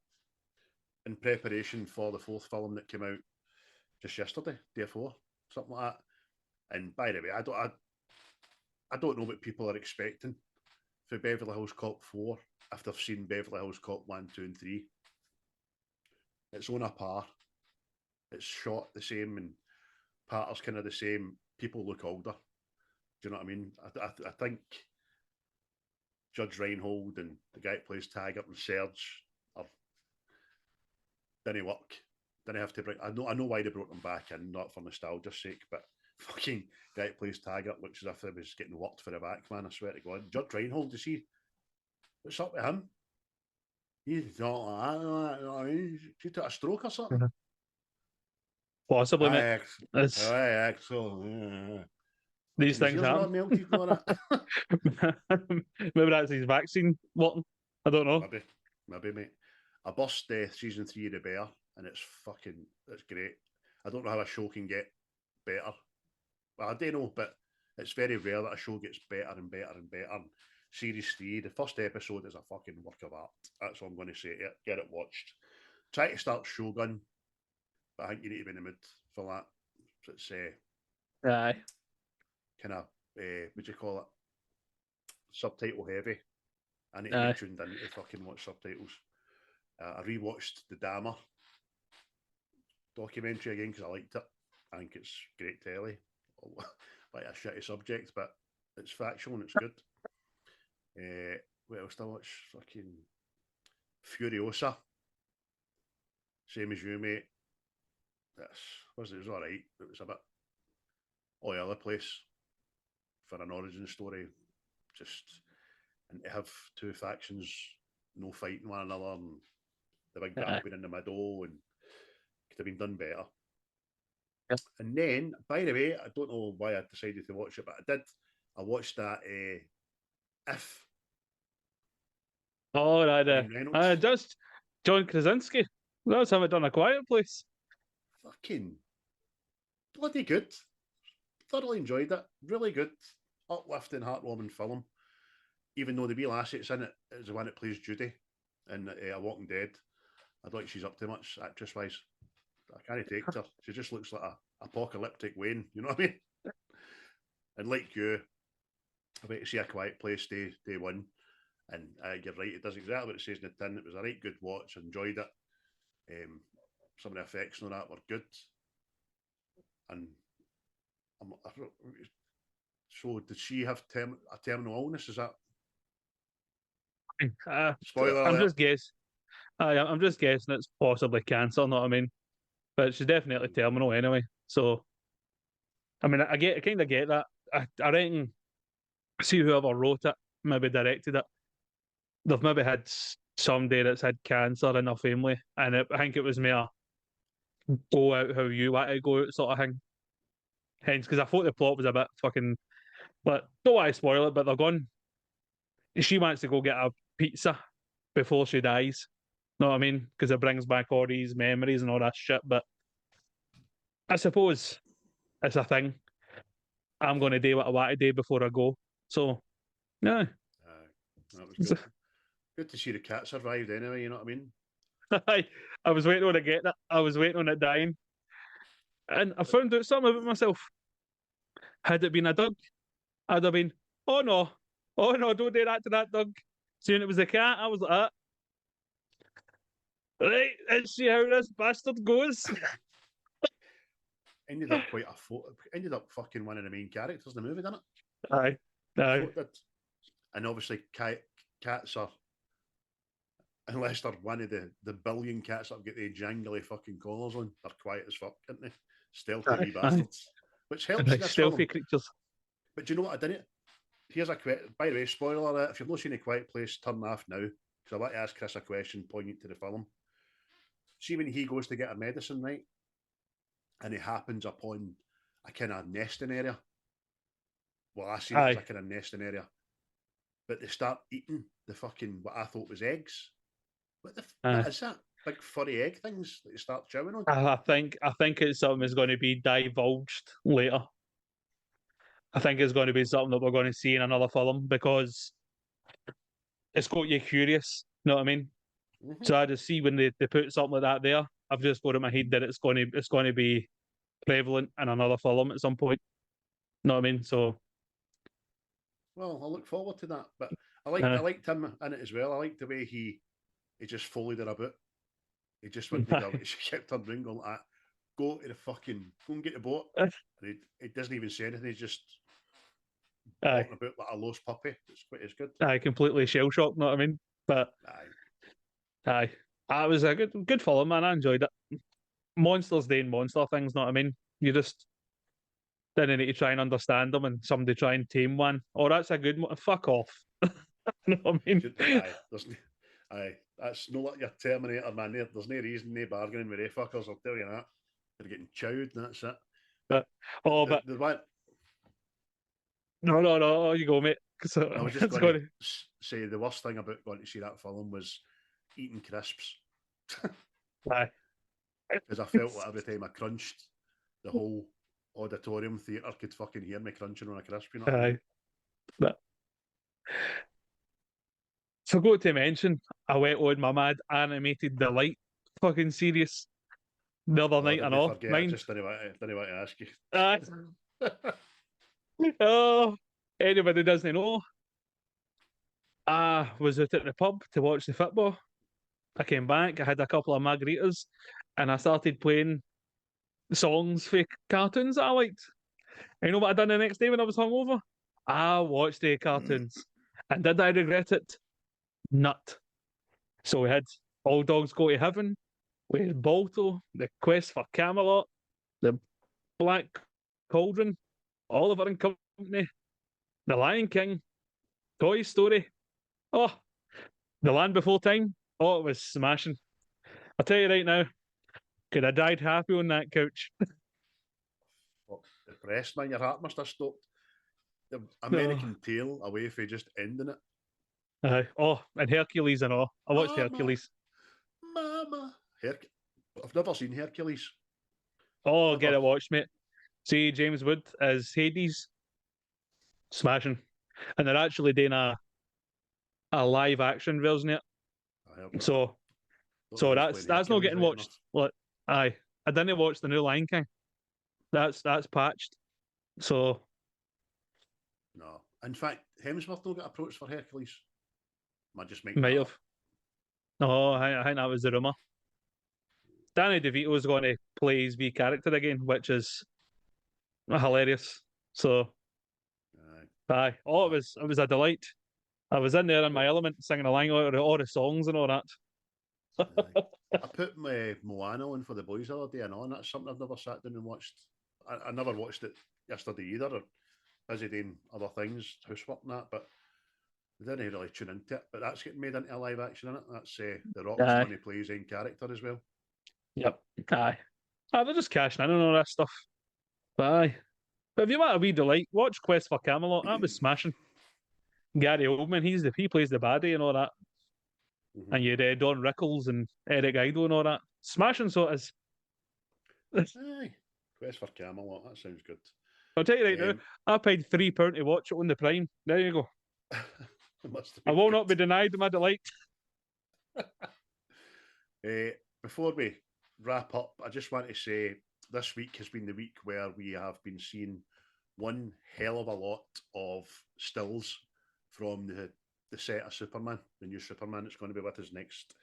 in preparation for the fourth film that came out just yesterday, day 4, something like that. And by the way, I don't know what people are expecting for Beverly Hills Cop 4 if they've seen Beverly Hills Cop 1, 2, and 3. It's on a par. It's shot the same and patterns kind of the same. People look older. Do you know what I mean? I think Judge Reinhold and the guy that plays Taggart and Serge didn't work. Didn't have to bring. I know why they brought them back in, not for nostalgia's sake, but fucking guy that plays Taggart looks as if he was getting worked for the back, man. I swear to God. Judge Reinhold, you see, what's up with him? He's not like that. You know what I mean? She took a stroke or something. Possibly, mate. Excellent. These things Ears happen. not melted for it. Maybe that's his vaccine working. I don't know. Maybe, mate. I bust season 3 of The Bear, and it's great. I don't know how a show can get better. Well, I don't know, but it's very rare that a show gets better and better and better. Series 3, the first episode is a fucking work of art. That's all I'm going to say to it. Get it watched. Try to start Shogun, but I think you need to be in the mood for that. So it's Aye. kind of, what do you call it? Subtitle heavy. I need to be tuned in to fucking watch subtitles. I rewatched the Dahmer documentary again because I liked it. I think it's great telly. Like a shitty subject, but it's factual and it's good. What else did I watch? Fucking Furiosa. Same as you, mate. It was alright. It was a bit all the other place for an origin story. And to have two factions no fighting one another and the big battle being in the middle and could have been done better. Yep. And then, by the way, I don't know why I decided to watch it, but I did. I watched that If. Oh, right. Just John Krasinski. That's how I done A Quiet Place. Fucking bloody good. Thoroughly enjoyed it. Really good, uplifting, heartwarming film. Even though the wee lassie that's in it is the one that plays Judy in A Walking Dead. I don't think she's up to much actress-wise. I can't take her. She just looks like a apocalyptic Wayne, you know what I mean? And like you, I went to see A Quiet Place day one, and you're right, it does exactly what it says in the tin. It was a right good watch, enjoyed it. Some of the effects on that were good. And so did she have a terminal illness? Is that spoiler I'm alert? just guessing. I'm just guessing it's possibly cancer, know what I mean? But she's definitely terminal anyway. So, I mean, I kind of get that. I reckon, see whoever wrote it, maybe directed it, they've maybe had somebody that's had cancer in their family, and I think it was more go out how you want to go out sort of thing. Hence, because I thought the plot was a bit fucking, but don't want to spoil it, but they're gone. She wants to go get a pizza before she dies. Know what I mean? Because it brings back all these memories and all that shit. But I suppose it's a thing. I'm going to do what I want to do before I go. So, yeah. That was good. Good to see the cat survived anyway, you know what I mean? I was waiting on it getting it. I was waiting on it dying. And I found out something about myself. Had it been a dog, I'd have been, oh no, don't do that to that dog. Seeing it was a cat, I was like, right, let's see how this bastard goes. Ended up fucking one of the main characters in the movie, didn't it? Aye. And obviously, cats are, unless they're one of the billion cats that get the jangly fucking collars on, they're quiet as fuck, aren't they? Stealthy wee bastards. Which helps in this stealthy film. Creatures. But do you know what I didn't? Here's a question. By the way, spoiler alert, if you've not seen A Quiet Place, turn off now. Because I want to ask Chris a question poignant to the film. See when he goes to get a medicine, right? And it happens upon a kind of nesting area. Well, I see it as a kind of nesting area. But they start eating the fucking, what I thought was eggs. What is that? Big furry egg things that you start chewing on? I think it's something that's going to be divulged later. I think it's going to be something that we're going to see in another film because it's got you curious. You know what I mean? Mm-hmm. So I just see when they put something like that there, I've just got in my head that it's going to be prevalent in another film at some point. You know what I mean? So, well, I look forward to that. But I liked him in it as well. I liked the way he just followed her about. He just went to go. She kept on ringing like, go and get the boat. And he doesn't even say anything. He's just walking about like a lost puppy. It's good. Completely shell shocked. Know what I mean? But it was a good film, man. I enjoyed it. Monsters doing monster things. Know what I mean? You just didn't need to try and understand them, and somebody try and tame one. Oh, that's a good one. Fuck off. You know what I mean? That's not like your Terminator, man. There's no reason, no bargaining with they fuckers, I'll tell you that. They're getting chowed, and that's it. But The one, no, you go, mate. I was just going to say the worst thing about going to see that film was eating crisps. Aye. Because I felt like every time I crunched, the whole auditorium theatre could fucking hear me crunching on a crisp. You know what I mean? But forgot to mention, I went on my mad animated delight fucking series the other night and all. I just didn't want to ask you. Oh, anybody doesn't know. I was out at the pub to watch the football. I came back, I had a couple of margaritas, and I started playing songs for cartoons that I liked. And you know what I done the next day when I was hungover? I watched the cartoons. And did I regret it? Not. So we had All Dogs Go to Heaven, we had Balto, The Quest for Camelot, The Black Cauldron, Oliver and Company, The Lion King, Toy Story. Oh, The Land Before Time. Oh, it was smashing. I'll tell you right now, could have died happy on that couch. Depressed, man. Your heart must have stopped. The American Tail away for just ending it. Oh, and Hercules and all. I watched Hercules. Mama. I've never seen Hercules. Oh, get it watched, mate. See James Wood as Hades. Smashing. And they're actually doing a live action version of it. So that's not getting watched. Look, I didn't watch the new Lion King. That's patched. So no. In fact, Hemsworth don't get approached for Hercules. Might just make might have. No, I think that was the rumour. Danny DeVito is going to play his V character again, which is hilarious. So aye. Oh, it was a delight. I was in there in my element, singing along all the songs and all that. I put my Moana on for the boys the other day, and that's something I've never sat down and watched. I never watched it yesterday either, or busy doing other things, housework and that, but I didn't really tune into it. But that's getting made into a live action, isn't it? That's The Rock's going to play his own character as well. Yep. Aye. They're just cashing in on all that stuff. But aye. But if you want a wee delight, watch Quest for Camelot. That was smashing. Gary Oldman, he plays the baddie and all that. Mm-hmm. And you had Don Rickles and Eric Idle and all that. Smashing, so it is. Aye. Quest for Camelot, that sounds good. I'll tell you right now, I paid £3 to watch it on the Prime. There you go. I will not be denied my delight. Before we wrap up, I just want to say this week has been the week where we have been seeing one hell of a lot of stills from the set of Superman, the new Superman that's going to be with us next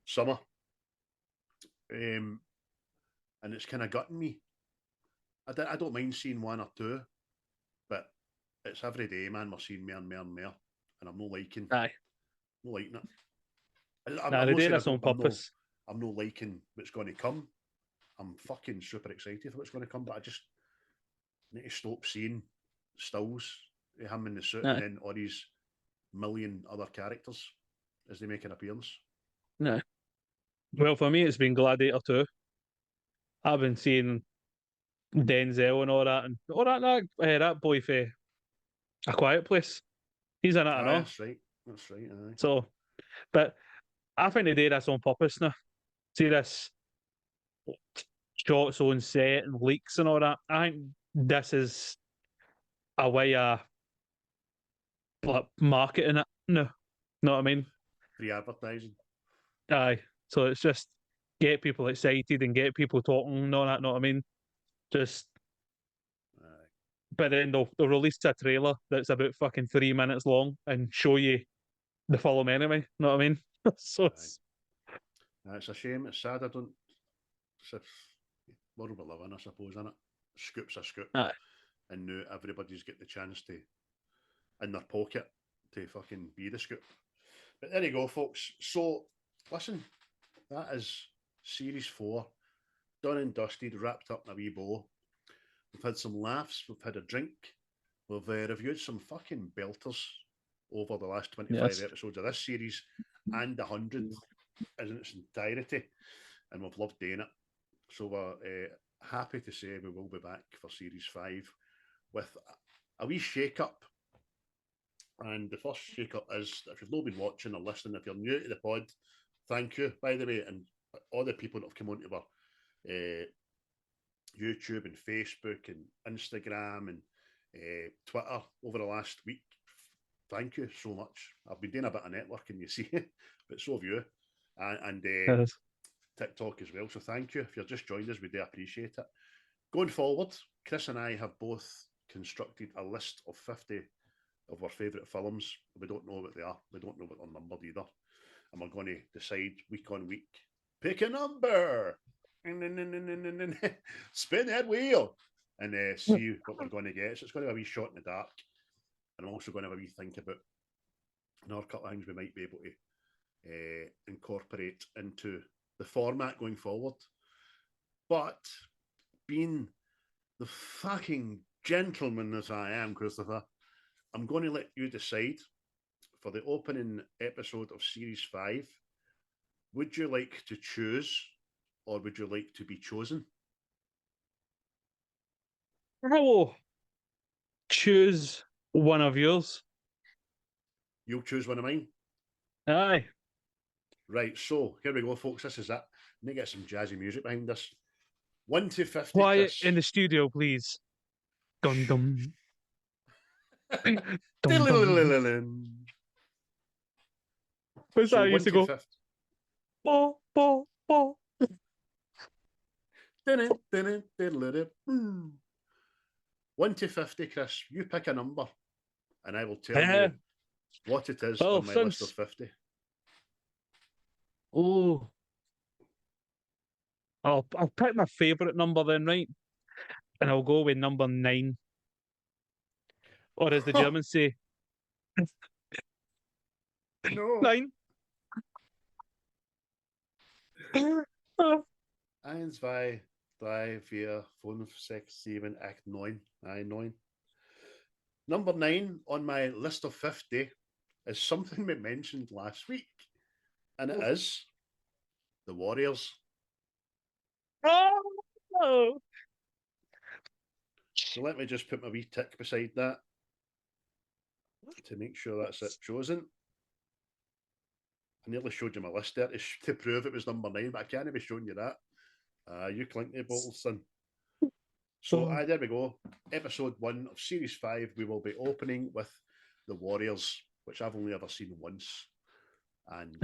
summer. And it's kind of gutting me. I don't mind seeing one or two, but it's every day, man, we're seeing more and more and more. And I'm not liking it. They did this on purpose. I'm not liking what's going to come. I'm fucking super excited for what's going to come, but I just need to stop seeing stills of him in the suit and then all these million other characters as they make an appearance. No. Well, for me, it's been Gladiator 2. I've been seeing Denzel and all that, and that boy for A Quiet Place. He's in it, I know. That's right. Aye. So, but I think they did this on purpose now. See this shots on set and leaks and all that. I think this is a way of marketing it. No, know what I mean? Free advertising. Aye. So it's just get people excited and get people talking and all that. Know what I mean? Just. Aye. But then they'll release a trailer that's about fucking 3 minutes long and show you the film anyway. Know what I mean? So it's a shame. It's sad. It's a world we live in, I suppose, isn't it? Scoop's a scoop. Aye. And now everybody's get the chance to, in their pocket, to fucking be the scoop. But there you go, folks. So, listen, that is Series 4. Done and dusted, wrapped up in a wee bow. We've had some laughs. We've had a drink. We've reviewed some fucking belters over the last 25 episodes of this series and the 100th in its entirety, and we've loved doing it. So we're happy to say we will be back for Series 5 with a wee shake-up. And the first shake-up is, if you've not been watching or listening, if you're new to the pod, thank you, by the way, and all the people that have come onto our YouTube and Facebook and Instagram and Twitter over the last week. Thank you so much. I've been doing a bit of networking, you see, but so have you. And TikTok as well. So thank you. If you're just joined us, we do appreciate it. Going forward, Chris and I have both constructed a list of 50 of our favourite films. We don't know what they are. We don't know what they're numbered either. And we're going to decide week on week. Pick a number. Spin that wheel. And see what we're going to get. So it's going to be a wee shot in the dark. And I'm also going to have a wee think about another couple of things we might be able to incorporate into the format going forward. But being the fucking gentleman as I am, Christopher, I'm going to let you decide for the opening episode of Series 5. Would you like to choose or would you like to be chosen? I will choose one of yours. You'll choose one of mine? Aye. Right, so here we go, folks. This is it. Let me get some jazzy music behind this. 1 to 50. Quiet Chris. in the studio, please. Dum dum. Dum, dum. What's that? I used to go. 50. Bo, bo, bo. 1 to 50, Chris. You pick a number, and I will tell you what it is on my list of 50. Oh, I'll pick my favourite number then, right? And I'll go with number 9. Or as the Germans say, No. 9. 1, 2, 3, 4, 5, 6, 7, 8, 9. Aye, 9. Number 9 on my list of 50 is something we mentioned last week. And it is The Warriors. Oh! So let me just put my wee tick beside that to make sure that's it chosen. I nearly showed you my list there to prove it was number 9, but I can't be showing you that. You clink the bottles, son. So there we go. Episode 1 of Series 5. We will be opening with The Warriors, which I've only ever seen once. And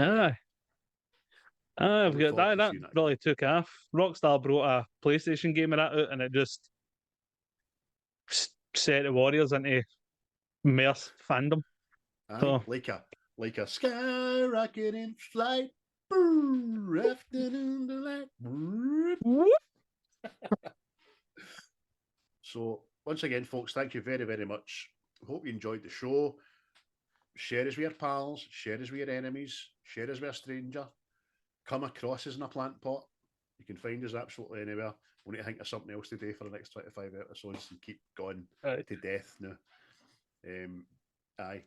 I've got that. That really took off. Rockstar brought a PlayStation game of that out, and it just set the Warriors into Merce fandom. So. Like a skyrocket in flight. Afternoon delight. So once again, folks, thank you very, very much. Hope you enjoyed the show. Share us with your pals, share us with your enemies, share us with a stranger. Come across us in a plant pot. You can find us absolutely anywhere. We need to think of something else to do for the next 25 episodes and keep going to death now. Aye.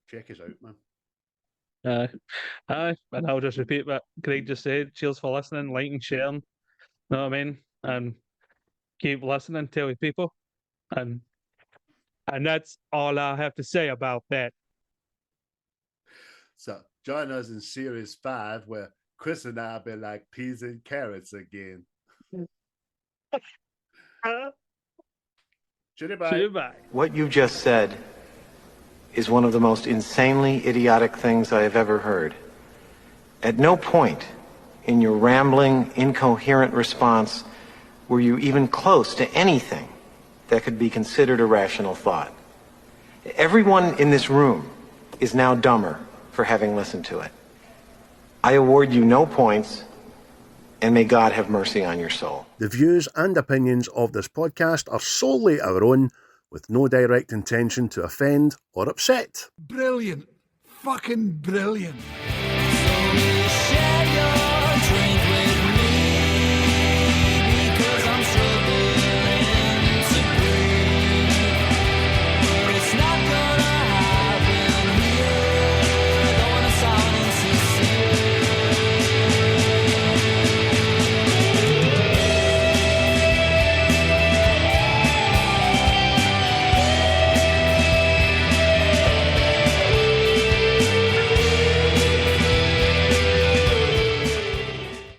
Check us out, man. Aye. And I'll just repeat what Craig just said. Cheers for listening, liking, sharing. Know what I mean? And keep listening, tell your people. And that's all I have to say about that. So join us in Series 5 where Chris and I will be like peas and carrots again. Bye. What you just said is one of the most insanely idiotic things I have ever heard. At no point in your rambling, incoherent response were you even close to anything that could be considered a rational thought. Everyone in this room is now dumber for having listened to it. I award you no points, and may God have mercy on your soul. The views and opinions of this podcast are solely our own, with no direct intention to offend or upset. Brilliant. Fucking brilliant.